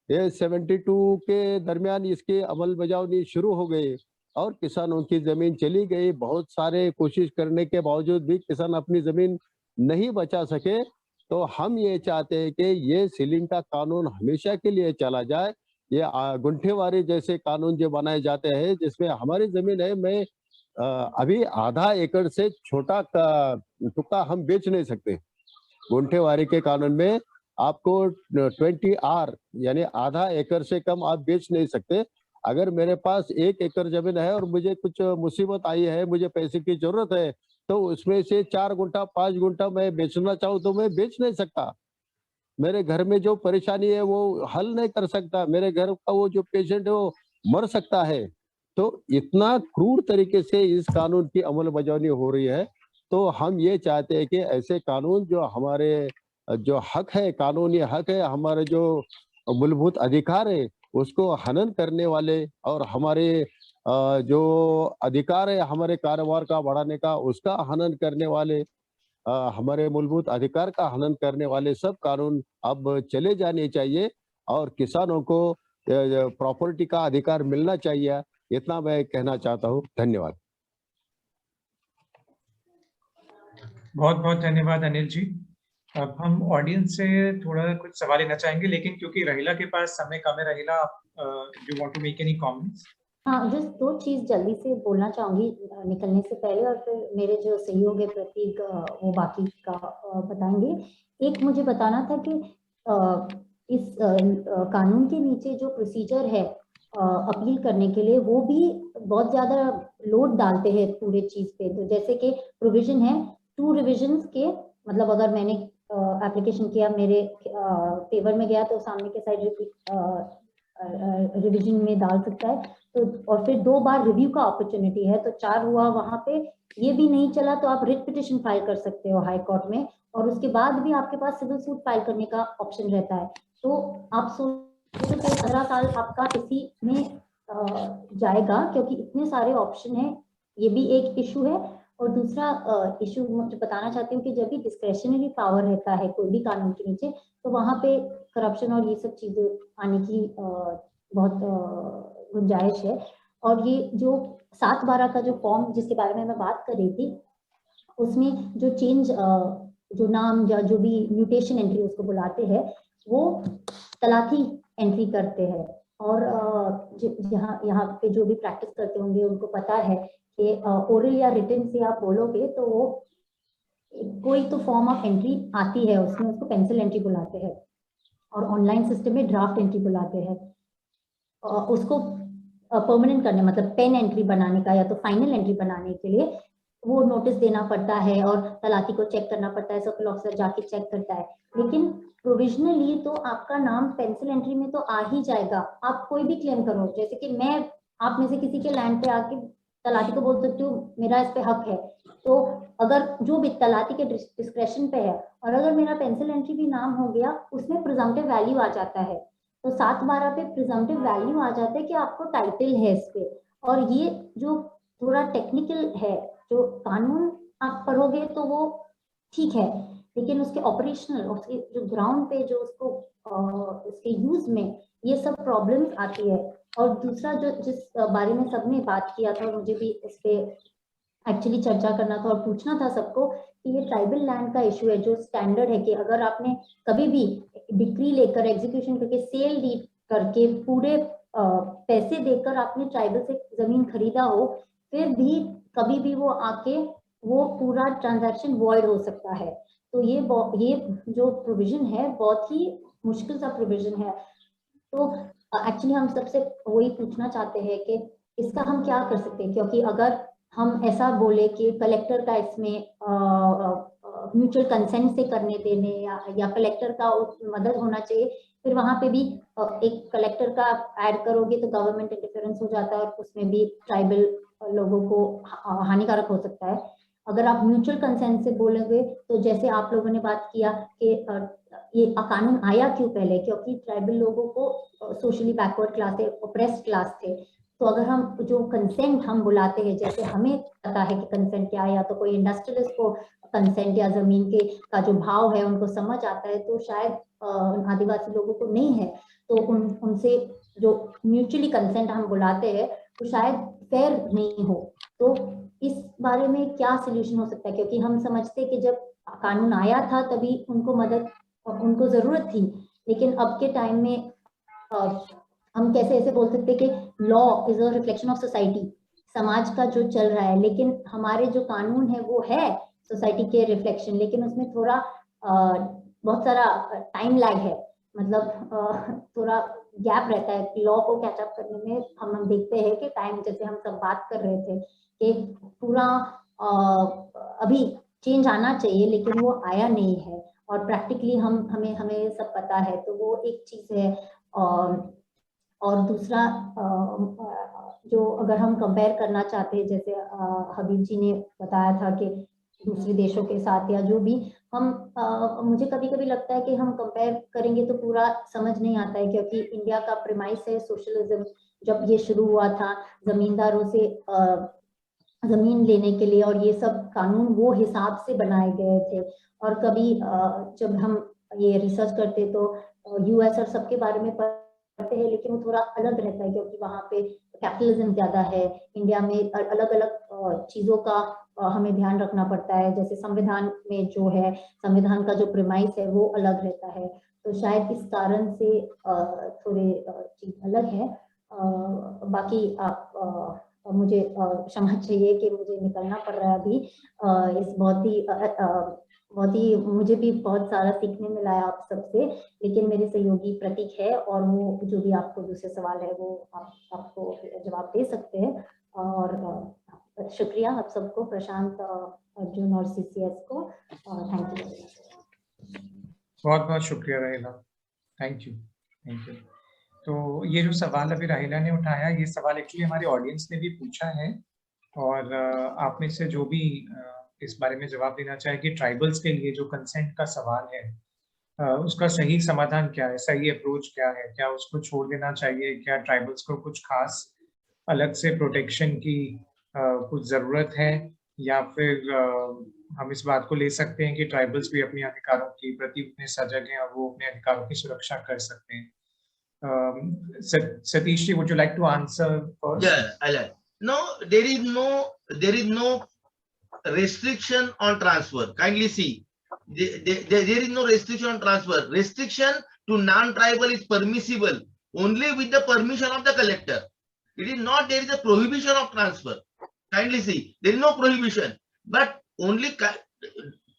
ये 72 के दरमियान इसकी अमल बजावनी शुरू हो गई और किसानों की जमीन चली गई। बहुत सारे कोशिश करने के बावजूद भी किसान अपनी जमीन नहीं बचा सके। तो हम ये चाहते हैं कि ये सीलिंग का कानून हमेशा के लिए चला जाए। ये गुंठेवारी जैसे कानून जो बनाए जाते हैं, जिसमें हमारी जमीन है, मैं अभी आधा एकड़ से छोटा टुकड़ा हम बेच नहीं सकते। गुंठेवारी के कानून में आपको 20 आर यानी आधा एकड़ से कम आप बेच नहीं सकते। अगर मेरे पास 1 एकड़ जमीन है और मुझे कुछ मुसीबत आई है, मुझे पैसे की जरूरत है, तो उसमें से 4 गुंठा 5 गुंठा मैं बेचना चाहूँ तो मैं बेच नहीं सकता। मेरे घर में जो परेशानी है वो हल नहीं कर सकता। मेरे घर का वो जो पेशेंट है वो मर सकता है। तो इतना क्रूर तरीके से इस कानून की अमल बजावनी हो रही है। तो हम ये चाहते हैं कि ऐसे कानून जो हमारे जो हक है, कानूनी हक है, हमारे जो मूलभूत अधिकार है, उसको हनन करने वाले और हमारे जो अधिकार है हमारे कारोबार का बढ़ाने का, उसका हनन करने वाले, हमारे मूलभूत अधिकार का हनन करने वाले सब कानून अब चले जाने चाहिए और किसानों को प्रॉपर्टी का अधिकार मिलना चाहिए। इतना मैं कहना चाहता हूँ। धन्यवाद। बहुत बहुत धन्यवाद अनिल जी। अब हम ऑडियंस से थोड़ा कुछ सवाल लेना चाहेंगे, लेकिन क्योंकि रहीला के पास समय कम है, Raheela you want to make any comments? हाँ, जस्ट 2 चीज जल्दी से बोलना चाहूंगी निकलने से पहले, और फिर मेरे जो सहयोग है प्रतीक वो बाकी का बताएंगे। एक मुझे बताना था कि इस कानून के नीचे जो प्रोसीजर है अपील करने के लिए, वो भी बहुत ज्यादा लोड डालते हैं पूरे चीज पे। तो जैसे कि प्रोविजन है 2 रिविजन्स के, मतलब अगर मैंने एप्लीकेशन किया मेरे फेवर में गया तो सामने के साइड रिविजन में डाल सकता है। तो और फिर 2 बार रिव्यू का अपॉर्चुनिटी है, तो 4 हुआ वहां पे। ये भी नहीं चला तो आप रिट पिटिशन फाइल कर सकते हो हाई कोर्ट में, और उसके बाद भी आपके पास सिविल सूट फाइल करने का ऑप्शन रहता है। तो आप सोचो कि 15 साल आपका इसी में जाएगा, क्योंकि इतने सारे ऑप्शन हैं। ये भी एक इशू है। और दूसरा इशू मुझे बताना चाहती हूँ कि जब भी डिस्क्रेशनरी पावर रहता है कोई भी कानून के नीचे, तो वहां पे करप्शन और ये सब चीजें आने की बहुत गुंजाइश है। और ये जो 7/12 का जो फॉर्म जिसके बारे में मैं बात कर रही थी, उसमें जो चेंज जो नाम या जो भी म्यूटेशन एंट्री उसको बुलाते हैं, वो तलाकी एंट्री करते हैं। और यहाँ पे जो भी प्रैक्टिस करते होंगे उनको पता है कि ओरल या रिटन से आप बोलोगे तो वो कोई तो फॉर्म ऑफ एंट्री आती है उसमें, उसको पेंसिल एंट्री बुलाते हैं, और ऑनलाइन सिस्टम में ड्राफ्ट एंट्री बुलाते हैं। उसको परमानेंट करने मतलब पेन एंट्री बनाने का या तो फाइनल एंट्री बनाने के लिए वो नोटिस देना पड़ता है और तलाकी को चेक करना पड़ता है, सर्कल ऑफिसर जाके चेक करता है। लेकिन प्रोविजनली तो आपका नाम पेंसिल एंट्री में तो आ ही जाएगा। आप कोई भी क्लेम करो, जैसे कि मैं आप में से किसी के लैंड पे आके तलाकी को बोल सकती हूँ मेरा इस पे हक है, तो अगर जो भी तलाकी के डिस्क्रेशन पे है, और अगर मेरा पेंसिल एंट्री भी नाम हो गया, उसमें प्रिजम्पटिव वैल्यू आ जाता है। तो 7/12 पे प्रिजम्पटिव वैल्यू आ जाता है कि आपको टाइटल है इस पे। और ये जो थोड़ा टेक्निकल है, जो कानून आप पढ़ोगे तो वो ठीक है, लेकिन उसके ऑपरेशनल, उसके जो ग्राउंड पे जो उसको उसके यूज में ये सब प्रॉब्लम्स आती है। और दूसरा जो जिस बारे में सबने बात किया था, मुझे भी इस पे एक्चुअली चर्चा करना था और पूछना था सबको कि ये ट्राइबल लैंड का इशू है, जो स्टैंडर्ड है कि अगर आपने कभी भी डिक्री लेकर एग्जीक्यूशन करके सेल डीड करके पूरे पैसे देकर आपने ट्राइबल से जमीन खरीदा हो, फिर भी कभी भी वो आके वो पूरा ट्रांजैक्शन वॉइड हो सकता है। तो ये जो प्रोविजन है बहुत ही मुश्किल सा प्रोविजन है। तो एक्चुअली हम सबसे वही पूछना चाहते हैं कि इसका हम क्या कर सकते हैं, क्योंकि अगर हम ऐसा बोले कि कलेक्टर का इसमें म्यूचुअल कंसेंट से करने देने या कलेक्टर का मदद होना चाहिए, फिर वहां पे भी एक कलेक्टर का ऐड करोगे तो गवर्नमेंट इंटरफेरेंस हो जाता है और उसमें भी ट्राइबल लोगों को हानिकारक हो सकता है। अगर आप म्यूचुअल कंसेंट से बोलोगे तो जैसे आप लोगों ने बात किया कि ये कानून आया क्यों पहले, क्योंकि ट्राइबल लोगों को सोशली बैकवर्ड क्लास थे, ओप्रेस्ड क्लास थे। तो अगर हम जो कंसेंट हम बुलाते हैं, जैसे हमें पता है कि कंसेंट क्या है, या तो कोई इंडस्ट्रियलिस्ट को कंसेंट या जमीन के का जो भाव है उनको समझ आता है, तो शायद आदिवासी लोगों को नहीं है। तो उनसे जो म्यूचुअली कंसेंट हम बुलाते हैं तो शायद फेयर नहीं हो। तो इस बारे में क्या सोल्यूशन हो सकता है, क्योंकि हम समझते कि जब कानून आया था तभी उनको मदद उनको जरूरत थी, लेकिन अब के टाइम में हम कैसे ऐसे बोल सकते कि law is a reflection of society, समाज का जो चल रहा है, लेकिन हमारे जो कानून है वो है सोसाइटी के रिफ्लेक्शन, लेकिन उसमें थोड़ा बहुत सारा टाइम लैग है, मतलब थोड़ा गैप रहता है लॉ को कैचअप करने में। हम देखते हैं कि टाइम, जैसे हम सब बात कर रहे थे कि पूरा अभी चेंज आना चाहिए, लेकिन वो आया नहीं है, और प्रैक्टिकली हमें सब पता है। तो वो एक चीज है। और दूसरा जो अगर हम कंपेयर करना चाहते हैं, जैसे हबीब जी ने बताया था कि दूसरे देशों के साथ या जो भी हम मुझे कभी कभी लगता है कि हम कंपेयर करेंगे तो पूरा समझ नहीं आता है, क्योंकि इंडिया का प्रेमाइस है सोशलिज्म। जब ये शुरू हुआ था जमींदारों से जमीन लेने के लिए, और ये सब कानून वो हिसाब से बनाए गए थे। और कभी जब हम ये रिसर्च करते तो यूएस और सबके बारे में पढ़ते हैं, लेकिन वो थोड़ा अलग रहता है, क्योंकि वहाँ पे कैपिटलिज्म ज्यादा है। इंडिया में अलग अलग चीजों का हमें ध्यान रखना पड़ता है, जैसे संविधान में जो है, संविधान का जो प्रेमाइस है वो अलग रहता है। तो शायद इस कारण से थोड़े चीज अलग है। बाकी आप मुझे क्षमा चाहिए कि मुझे निकलना पड़ रहा है अभी। इस बहुत ही मुझे भी बहुत सारा सीखने मिला है आप सबसे, लेकिन मेरे सहयोगी प्रतीक है और वो जो भी आपको दूसरे सवाल है वो आपको जवाब दे सकते हैं। और शुक्रिया आप सबको, प्रशांत, अर्जुन और CCS को, और थैंक यू। बहुत बहुत शुक्रिया राहिला, थैंक यू। तो ये जो सवाल अभी राहिला ने उठाया, ये सवाल एक्चुअली हमारे ऑडियंस ने भी पूछा है, और आप में से जो भी इस बारे में जवाब देना चाहे कि ट्राइबल्स के लिए जो कंसेंट का सवाल है, उसका सही समाधान क्या है, सही अप्रोच क्या है, क्या उसको छोड़ देना चाहिए, क्या ट्राइबल्स को कुछ खास अलग से प्रोटेक्शन की कुछ जरूरत है, या फिर हम इस बात को ले सकते हैं कि ट्राइबल्स भी अपने अधिकारों के प्रति उतने सजग हैं और वो अपने अधिकारों की सुरक्षा कर सकते हैं। Satish ji, would you like to answer first? Yeah, I like. No, there is no restriction on transfer. Kindly see, there is no restriction on transfer. Restriction to non-tribal is permissible only with the permission of the collector. It is not there is a prohibition of transfer. Kindly see, there is no prohibition, but only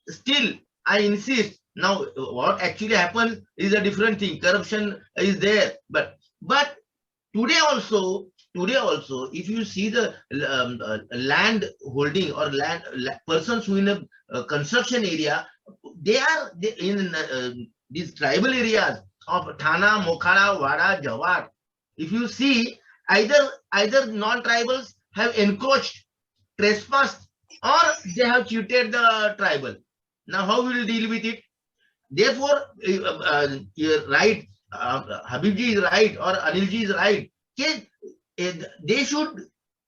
still I insist. Now, what actually happens is a different thing. Corruption is there, but today also, if you see the land holding or land persons who in a construction area, they are in these tribal areas of Thana, Mokhara, Wada, Jawar. If you see, either non-tribals have encroached, trespassed, or they have cheated the tribal. Now, how will we deal with it? Therefore, you're right. Habibji is right, or Anilji is right. They should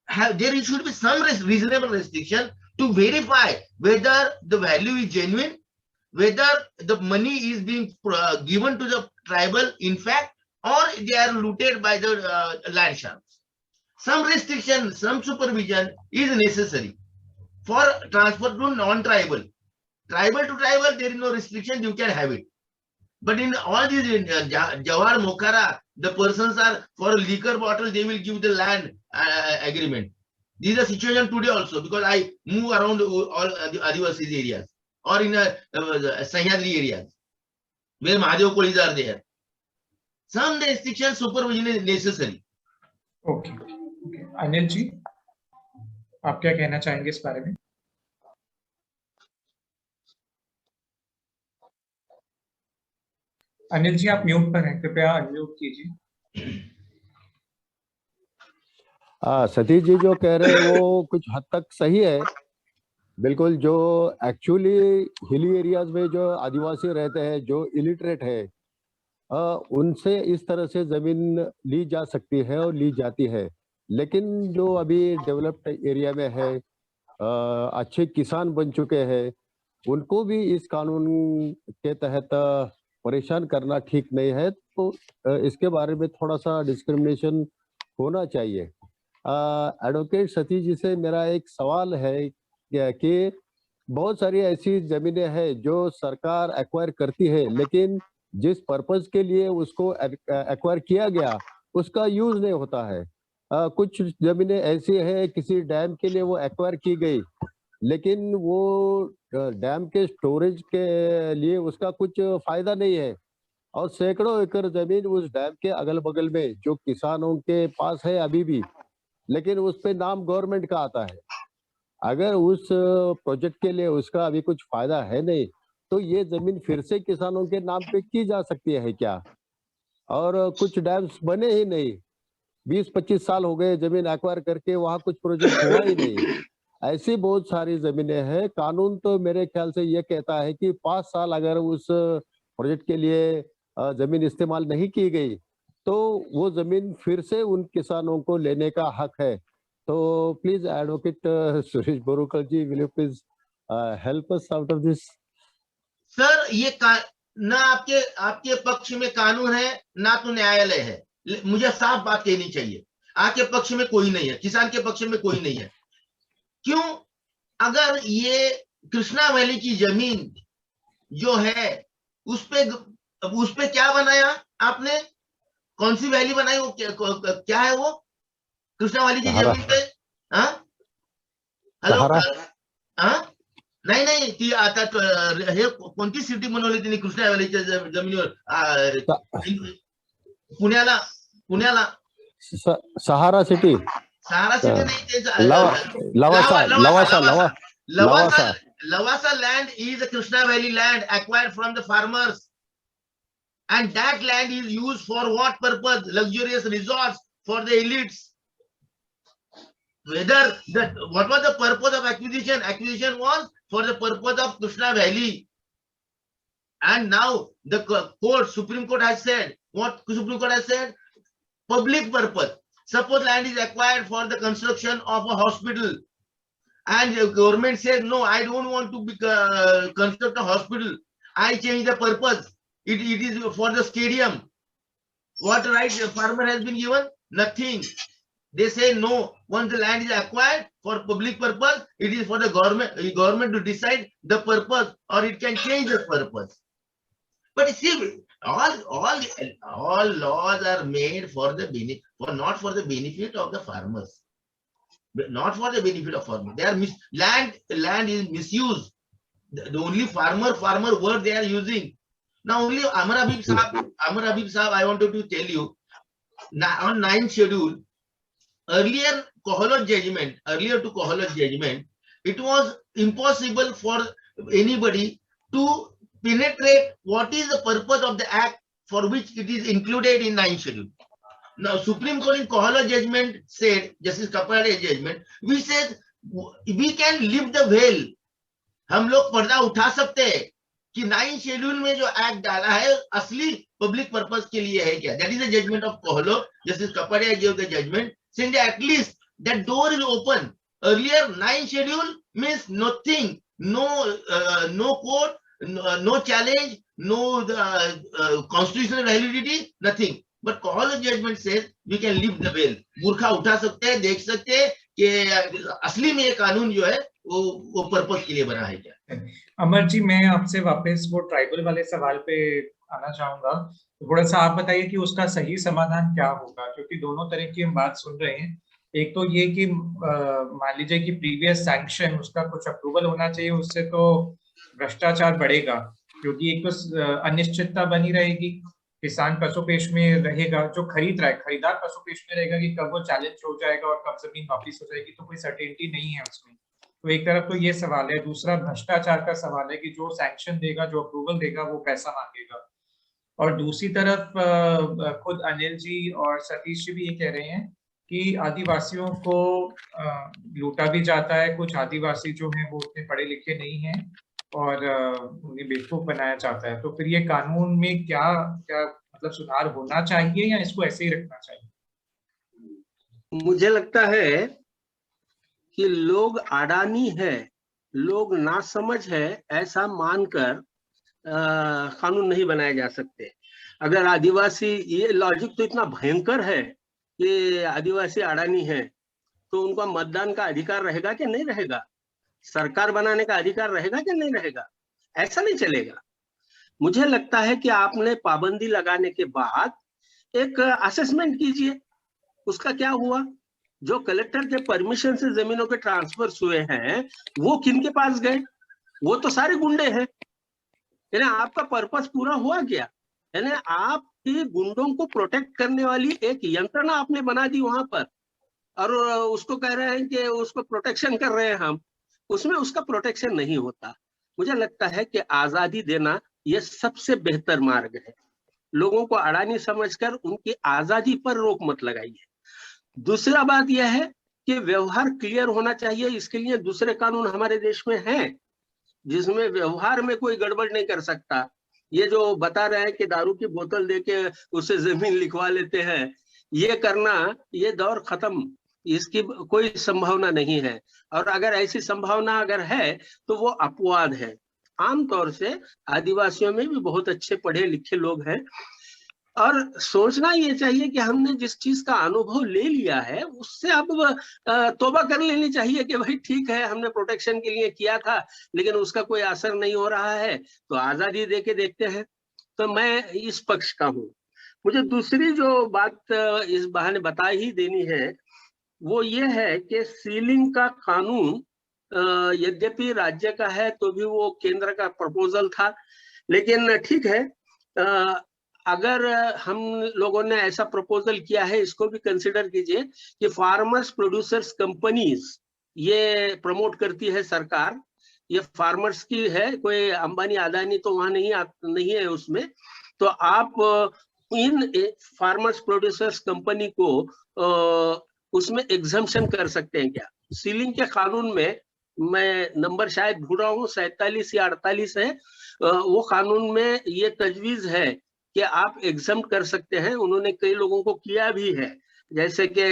have, there should be some reasonable restriction to verify whether the value is genuine, whether the money is being given to the tribal in fact, or they are looted by the land sharks. Some restriction, some supervision is necessary for transfer to non-tribal. Tribal to tribal, there is no restriction, you can have it. But in all these Jawar, Mokhara, the persons are for a liquor bottle, they will give the land agreement. This is the situation today also, because I move around all the Adivasi areas or in Sahyadri areas where Mahadev Kolis are there. Some restriction supervision is necessary. Okay. Anil ji, आप क्या कहना चाहेंगे इस बारे में? अनिल जी, आप mute पर हैं, कृपया अनम्यूट कीजिए। सतीश जी जो कह रहे हैं वो कुछ हद तक सही है। बिल्कुल, जो एक्चुअली हिली एरियाज में जो आदिवासी रहते हैं, जो इलिटरेट है, उनसे इस तरह से जमीन ली जा सकती है और ली जाती है। लेकिन जो अभी डेवलप्ड एरिया में है, अच्छे किसान बन चुके हैं, उनको भी इस कानून के तहत परेशान करना ठीक नहीं है। तो इसके बारे में थोड़ा सा डिस्क्रिमिनेशन होना चाहिए। एडवोकेट सतीश जी से मेरा एक सवाल है कि बहुत सारी ऐसी जमीनें हैं जो सरकार एक्वायर करती है, लेकिन जिस पर्पस के लिए उसको एक्वायर किया गया उसका यूज नहीं होता है। कुछ जमीनें ऐसी हैं किसी डैम के लिए वो एक्वायर की गई, लेकिन वो डैम के स्टोरेज के लिए उसका कुछ फायदा नहीं है, और सैकड़ों एकड़ जमीन उस डैम के अगल बगल में जो किसानों के पास है अभी भी, लेकिन उस पे नाम गवर्नमेंट का आता है। अगर उस प्रोजेक्ट के लिए उसका अभी कुछ फायदा है नहीं, तो ये जमीन फिर से किसानों के नाम पे की जा सकती है क्या? और कुछ डैम्स बने ही नहीं, 20-25 साल हो गए जमीन एक्वायर करके, वहां कुछ प्रोजेक्ट हुआ ही नहीं। ऐसी बहुत सारी जमीनें हैं। कानून तो मेरे ख्याल से ये कहता है कि 5 साल अगर उस प्रोजेक्ट के लिए जमीन इस्तेमाल नहीं की गई तो वो जमीन फिर से उन किसानों को लेने का हक है। तो please advocate Suresh Borukar ji, will you please help us out of this? Sir, ये ना आपके पक्ष में कानून है ना तो न्यायालय है। मुझे साफ बात कहनी चाहिए, आपके पक्ष में कोई नहीं है, किसान के पक्ष में कोई नहीं है। क्यों? अगर ये कृष्णा वैली की जमीन जो है उस पे क्या बनाया आपने? कौन सी वैली बनाई? वो क्या है वो कृष्णा वैली की जमीन पे? हाँ, हेलो, हाँ, नाही ती आता हे कोणती सिटी बनवली त्यांनी कृष्णा वॅलीच्या जमिनीवर? पुण्याला सहारा city Sahara city nahi change. Lavasa land is a Krishna Valley land acquired from the farmers, and that land is used for what purpose? Luxurious resorts for the elites. Whether that, what was the purpose of acquisition? Acquisition was for the purpose of Krishna Valley. And now the court, Supreme Court has said, what Supreme Court has said? Public purpose. Suppose land is acquired for the construction of a hospital, and the government says, no, I don't want to construct a hospital. I change the purpose. It is for the stadium. What right the farmer has been given? Nothing. They say no, once the land is acquired for public purpose, it is for the government to decide the purpose, or it can change the purpose. But you see, all laws are made for the benefit, not for the benefit of the farmers. Not for the benefit of farmers. They are land is misused. The only farmer word they are using. Now only Amar Habib Sahab, I wanted to tell you, on 9th schedule, earlier to Kohlot judgment, it was impossible for anybody to penetrate what is the purpose of the act for which it is included in 9th schedule. Now Supreme Court in Kohlot judgment said, Justice Kapadia judgment, we said we can lift the veil. हम लोग पर्दा उठा सकते हैं कि 9th schedule में जो act डाला है असली पब्लिक पर्पस के लिए है क्या? That is the judgment of Kohlot. Justice Kapadia gave the judgment saying that at least that door is open. Earlier 9th schedule means nothing, no court, no challenge, no constitutional validity, nothing. But Kohlot judgment says we can lift the veil. मूर्खा उठा सकते हैं, देख सकते हैं कि असली में ये कानून जो है वो पर्पस के लिए बना है क्या? अमर जी, मैं आपसे वापस वो ट्राइबल वाले सवाल पे आना चाहूंगा। थोड़ा सा आप बताइए कि उसका सही समाधान क्या होगा, क्योंकि दोनों तरह की हम बात सुन रहे हैं। एक तो ये कि मान लीजिए कि प्रीवियस सैंक्शन उसका कुछ अप्रूवल होना चाहिए, उससे तो भ्रष्टाचार बढ़ेगा, क्योंकि एक तो अनिश्चितता बनी रहेगी, किसान पशुपेश में रहेगा, जो खरीद रहा है खरीदार पशुपेश में रहेगा कि कब वो चैलेंज हो जाएगा और कब जमीन वापिस हो जाएगी, तो कोई सर्टेनिटी नहीं है उसमें। तो एक तरफ तो ये सवाल है। दूसरा भ्रष्टाचार का सवाल है कि जो सैंक्शन देगा, जो अप्रूवल देगा, वो पैसा मांगेगा। और दूसरी तरफ खुद अनिल जी और सतीश जी भी ये कह रहे हैं कि आदिवासियों को लूटा भी जाता है। कुछ आदिवासी जो हैं वो उतने पढ़े लिखे नहीं हैं और उन्हें बेवकूफ बनाया जाता है। तो फिर ये कानून में क्या मतलब सुधार होना चाहिए या इसको ऐसे ही रखना चाहिए? मुझे लगता है कि लोग अडानी है, लोग नासमझ है, ऐसा मानकर कानून नहीं बनाए जा सकते। अगर आदिवासी, ये लॉजिक तो इतना भयंकर है कि आदिवासी अडानी है तो उनका मतदान का अधिकार रहेगा कि नहीं रहेगा, सरकार बनाने का अधिकार रहेगा कि नहीं रहेगा, ऐसा नहीं चलेगा। मुझे लगता है कि आपने पाबंदी लगाने के बाद एक असेसमेंट कीजिए, उसका क्या हुआ। जो कलेक्टर के परमिशन से जमीनों के ट्रांसफर हुए हैं वो किन के पास गए? वो तो सारे गुंडे हैं। यानी आपका पर्पस पूरा हुआ क्या? यानी आपकी गुंडों को प्रोटेक्ट करने वाली एक यंत्रणा आपने बना दी वहां पर, और उसको कह रहे हैं कि उसको प्रोटेक्शन कर रहे हैं हम, उसमें उसका प्रोटेक्शन नहीं होता। मुझे लगता है कि आजादी देना ये सबसे बेहतर मार्ग है। लोगों को अडानी समझकर उनकी आजादी पर रोक मत लगाइए। दूसरा बात यह है कि व्यवहार क्लियर होना चाहिए। इसके लिए दूसरे कानून हमारे देश में हैं जिसमें व्यवहार में कोई गड़बड़ नहीं कर सकता। ये जो बता रहे हैं कि दारू की बोतल देके उससे जमीन लिखवा लेते हैं, ये करना, ये दौर खत्म, इसकी कोई संभावना नहीं है। और अगर ऐसी संभावना अगर है तो वो अपवाद है। आमतौर से आदिवासियों में भी बहुत अच्छे पढ़े लिखे लोग हैं, और सोचना ये चाहिए कि हमने जिस चीज का अनुभव ले लिया है उससे अब तौबा कर लेनी चाहिए कि भाई ठीक है, हमने प्रोटेक्शन के लिए किया था लेकिन उसका कोई असर नहीं हो रहा है, तो आजादी दे के देखते हैं। तो मैं इस पक्ष का हूँ। मुझे दूसरी जो बात इस बहाने बता ही देनी है वो ये है कि सीलिंग का कानून यद्यपि राज्य का है तो भी वो केंद्र का प्रपोजल था, लेकिन ठीक है, अगर हम लोगों ने ऐसा प्रपोजल किया है, इसको भी कंसिडर कीजिए कि फार्मर्स प्रोड्यूसर्स कंपनीज ये प्रमोट करती है सरकार, ये फार्मर्स की है, कोई अंबानी अदानी तो वहां नहीं है उसमें। तो आप इन फार्मर्स प्रोड्यूसर्स कंपनी को उसमें एग्जम्पशन कर सकते हैं क्या? सीलिंग के कानून में, मैं नंबर शायद भूल रहा हूँ, 47 या 48 है, वो कानून में ये तजवीज है कि आप एग्जम्प्ट कर सकते हैं। उन्होंने कई लोगों को किया भी है, जैसे कि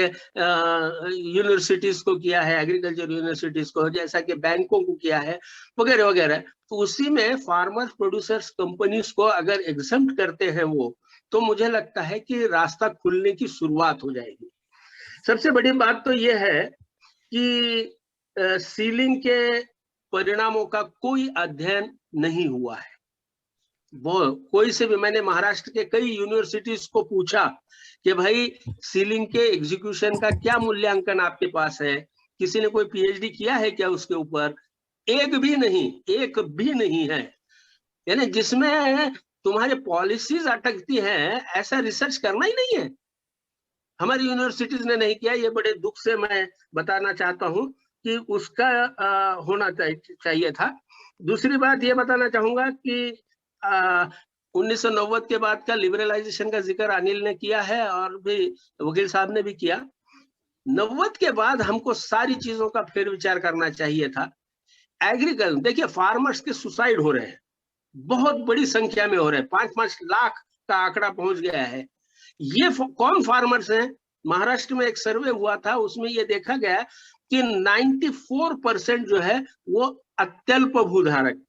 यूनिवर्सिटीज को किया है, एग्रीकल्चर यूनिवर्सिटीज को, जैसा कि बैंकों को किया है, वगैरह वगैरह। तो उसी में फार्मर्स प्रोड्यूसर्स कंपनीज को अगर एग्जम्प्ट करते हैं वो, तो मुझे लगता है कि रास्ता खुलने की शुरुआत हो जाएगी। सबसे बड़ी बात तो ये है कि सीलिंग के परिणामों का कोई अध्ययन नहीं हुआ है। वो कोई से भी, मैंने महाराष्ट्र के कई यूनिवर्सिटीज को पूछा कि भाई सीलिंग के एग्जीक्यूशन का क्या मूल्यांकन आपके पास है, किसी ने कोई पीएचडी किया है क्या उसके ऊपर? एक भी नहीं है। यानी जिसमें तुम्हारे पॉलिसीज अटकती हैं, ऐसा रिसर्च करना ही नहीं है। हमारी यूनिवर्सिटीज ने नहीं किया, ये बड़े दुख से मैं बताना चाहता हूं कि उसका होना चाहिए था। दूसरी बात ये बताना चाहूंगा कि 1990 के बाद का लिबरलाइजेशन का जिक्र अनिल ने किया है और भी वकील साहब ने भी किया। 90 के बाद हमको सारी चीजों का फेर विचार करना चाहिए था। एग्रीकल्चर, देखिए फार्मर्स के सुसाइड हो रहे हैं, बहुत बड़ी संख्या में हो रहे हैं, 5-5 लाख का आंकड़ा पहुंच गया है। ये कौन फार्मर्स हैं? महाराष्ट्र में एक सर्वे हुआ था, उसमें ये देखा गया कि 94% जो है वो अत्यल्प भूधारक,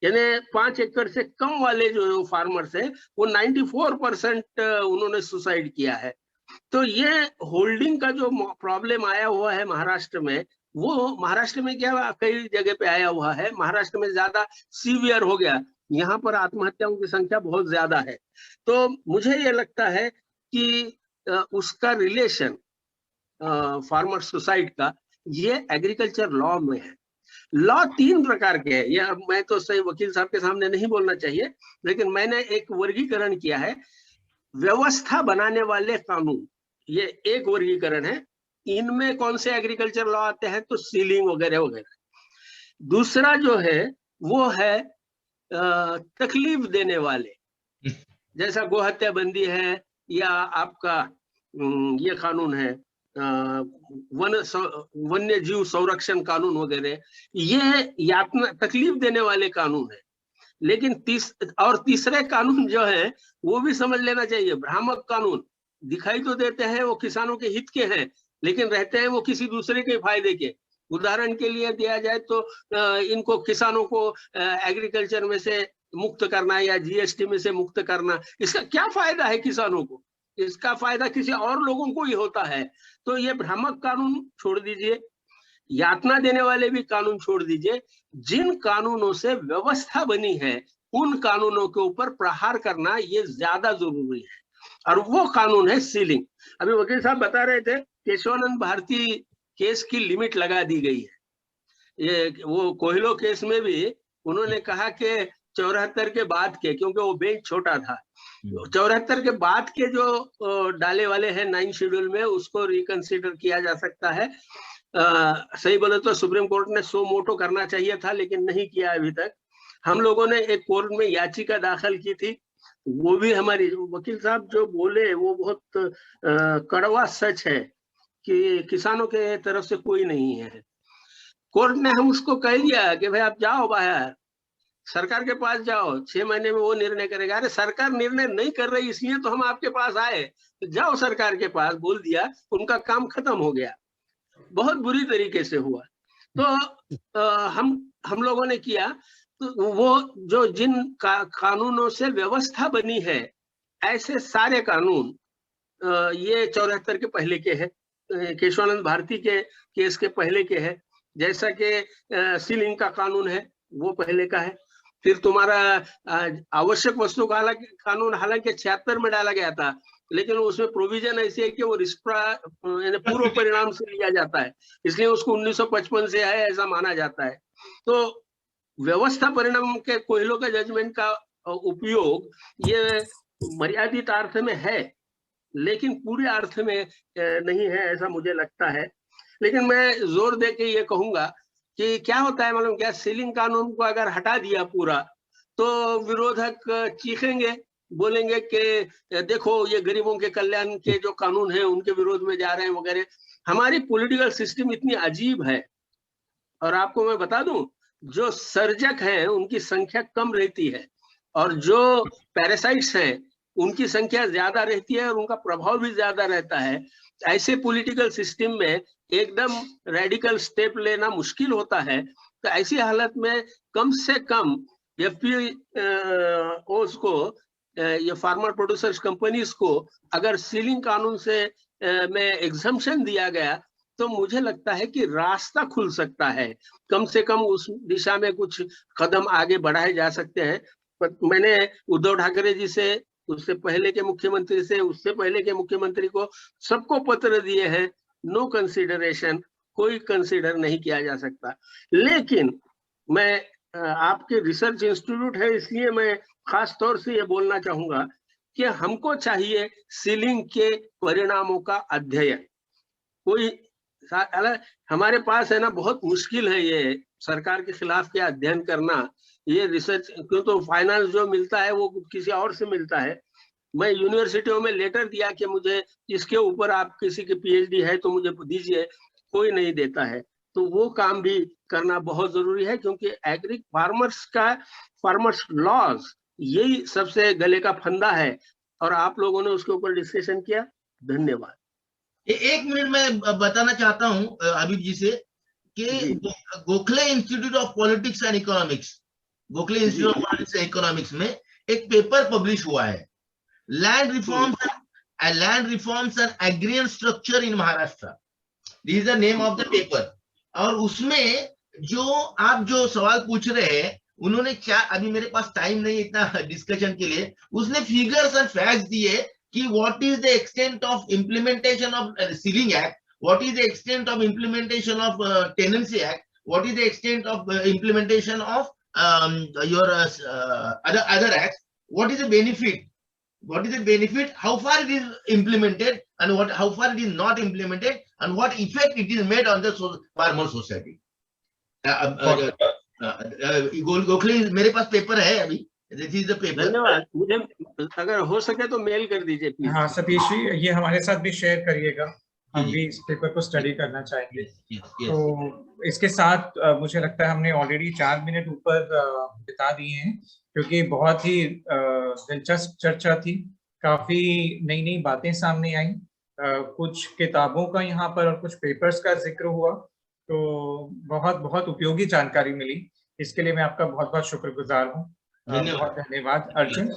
यानी 5 एकड़ से कम वाले जो फार्मर्स हैं, वो 94% उन्होंने सुसाइड किया है। तो ये होल्डिंग का जो प्रॉब्लम आया हुआ है महाराष्ट्र में, वो महाराष्ट्र में क्या कई जगह पे आया हुआ है, महाराष्ट्र में ज्यादा सीवियर हो गया। यहाँ पर आत्महत्याओं की संख्या बहुत ज्यादा है। तो मुझे ये लगता है कि उसका रिलेशन फार्मर सुसाइड का, ये एग्रीकल्चर लॉ में है। लॉ 3 प्रकार के हैं, ये मैं तो सही वकील साहब के सामने नहीं बोलना चाहिए, लेकिन मैंने एक वर्गीकरण किया है। व्यवस्था बनाने वाले कानून, ये एक वर्गीकरण है। इनमें कौन से एग्रीकल्चर लॉ आते हैं? तो सीलिंग वगैरह वगैरह। दूसरा जो है वो है तकलीफ देने वाले, जैसा गोहत्या बंदी है, या आपका ये कानून है वन्य जीव संरक्षण कानून वगैरह, ये यातना तकलीफ देने वाले कानून है। लेकिन तीसरे कानून जो है वो भी समझ लेना चाहिए। भ्रामक कानून दिखाई तो देते हैं वो किसानों के हित के हैं, लेकिन रहते हैं वो किसी दूसरे के फायदे के। उदाहरण के लिए दिया जाए तो इनको किसानों को एग्रीकल्चर में से मुक्त करना या जीएसटी में से मुक्त करना, इसका क्या फायदा है किसानों को? इसका फायदा किसी और लोगों को ही होता है। तो ये भ्रामक कानून छोड़ दीजिए, यातना देने वाले भी कानून छोड़ दीजिए। जिन कानूनों से व्यवस्था बनी है उन कानूनों के ऊपर प्रहार करना ये ज्यादा जरूरी है, और वो कानून है सीलिंग। अभी वकील साहब बता रहे थे केशवानंद भारती केस की लिमिट लगा दी गई है। ये वो कोहिलो केस में भी उन्होंने कहा कि 74 के बाद के, क्योंकि वो बेंच छोटा था, 74 के बाद के जो डाले वाले हैं 9 शेड्यूल में, उसको रिकंसिडर किया जा सकता है। सही बोले तो सुप्रीम कोर्ट ने सो मोटो करना चाहिए था, लेकिन नहीं किया अभी तक। हम लोगों ने एक कोर्ट में याचिका दाखिल की थी, वो भी हमारी वकील साहब जो बोले वो बहुत कड़वा सच है कि किसानों के तरफ से कोई नहीं है। कोर्ट ने हम उसको कह दिया कि भाई आप जाओ बाहर, सरकार के पास जाओ, 6 महीने में वो निर्णय करेगा। अरे सरकार निर्णय नहीं कर रही इसलिए तो हम आपके पास आए, तो जाओ सरकार के पास, बोल दिया, उनका काम खत्म हो गया। बहुत बुरी तरीके से हुआ। तो हम लोगों ने किया, तो वो जो जिन कानूनों से व्यवस्था बनी है, ऐसे सारे कानून ये 74 के पहले के हैं, केशवानंद भारती के केस के पहले के हैं। जैसा कि सीलिंग का कानून है वो पहले का है। फिर तुम्हारा आवश्यक वस्तु का कानून हालांकि 76 में डाला गया था, लेकिन उसमें प्रोविजन ऐसी है कि वो पूर्व परिणाम से लिया जाता है, इसलिए उसको 1955 से है ऐसा माना जाता है। तो व्यवस्था परिणाम के कोहिलो के जजमेंट का उपयोग ये मर्यादित अर्थ में है, लेकिन पूरे अर्थ में नहीं है, ऐसा मुझे लगता है। लेकिन मैं जोर दे के ये कहूंगा कि क्या होता है मालूम क्या, सीलिंग कानून को अगर हटा दिया पूरा तो विरोधक चीखेंगे, बोलेंगे कि देखो ये गरीबों के कल्याण के जो कानून है उनके विरोध में जा रहे हैं वगैरह। हमारी पॉलिटिकल सिस्टम इतनी अजीब है, और आपको मैं बता दूं, जो सर्जक हैं उनकी संख्या कम रहती है और जो पैरासाइट्स हैं उनकी संख्या ज्यादा रहती है और उनका प्रभाव भी ज्यादा रहता है। ऐसे पॉलिटिकल सिस्टम में एकदम रेडिकल स्टेप लेना मुश्किल होता है। तो ऐसी हालत में कम से कम एफपीओ को, ये फार्मर प्रोड्यूसर्स कंपनीज को अगर सीलिंग कानून से में एग्जम्पशन दिया गया तो मुझे लगता है कि रास्ता खुल सकता है, कम से कम उस दिशा में कुछ कदम आगे बढ़ाए जा सकते हैं। पर मैंने उद्धव ठाकरे जी से, उससे पहले के मुख्यमंत्री से, उससे पहले के मुख्यमंत्री को सबको पत्र दिए हैं, नो कंसीडरेशन, कोई कंसीडर नहीं किया जा सकता। लेकिन मैं आपके रिसर्च इंस्टीट्यूट है इसलिए मैं खास तौर से ये बोलना चाहूंगा कि हमको चाहिए सीलिंग के परिणामों का अध्ययन। कोई हमारे पास है ना, बहुत मुश्किल है ये सरकार के खिलाफ के अध्ययन करना, ये रिसर्च, क्यों तो फाइनेंस जो मिलता है वो किसी और से मिलता है। मैं यूनिवर्सिटियों में लेटर दिया कि मुझे इसके ऊपर आप किसी के पीएचडी है तो मुझे दीजिए, कोई नहीं देता है। तो वो काम भी करना बहुत जरूरी है, क्योंकि एग्री फार्मर्स लॉज यही सबसे गले का फंदा है, और आप लोगों ने उसके ऊपर डिस्कशन किया। धन्यवाद। एक मिनट में बताना चाहता हूं अभित जी से कि Gokhale institute of politics and economics, Gokhale institute of politics and economics में एक पेपर पब्लिश हुआ है, land reforms and agrarian structure in Maharashtra, this is the name of the paper. और उसमें आप जो सवाल पूछ रहे हैं, उन्होंने अभी मेरे पास टाइम नहीं इतना डिस्कशन के लिए, उसने फिगर्स एंड फैक्ट्स दिए कि what is the extent of implementation of Sealing Act, what is the extent of implementation of Tenancy Act, what is the extent of implementation of your other acts, what is the benefit, how far it is implemented, and how far it is not implemented, and what effect it is made on the farmer society. Gokhale मेरे पास paper है अभी, this is the paper. धन्यवाद। मुझे अगर हो सके तो mail कर दीजिए प्लीज। हाँ सतीश जी, ये हमारे साथ भी शेयर करिएगा, हम भी इस पेपर को स्टडी करना चाहेंगे। तो इसके साथ मुझे लगता है हमने ऑलरेडी 4 मिनट ऊपर बिता दिए हैं, क्योंकि बहुत ही दिलचस्प चर्चा थी, काफी नई नई बातें सामने आई, कुछ किताबों का यहाँ पर और कुछ पेपर्स का जिक्र हुआ, तो बहुत बहुत उपयोगी जानकारी मिली। इसके लिए मैं आपका बहुत बहुत शुक्रगुजार हूँ। बहुत धन्यवाद। अर्जुन।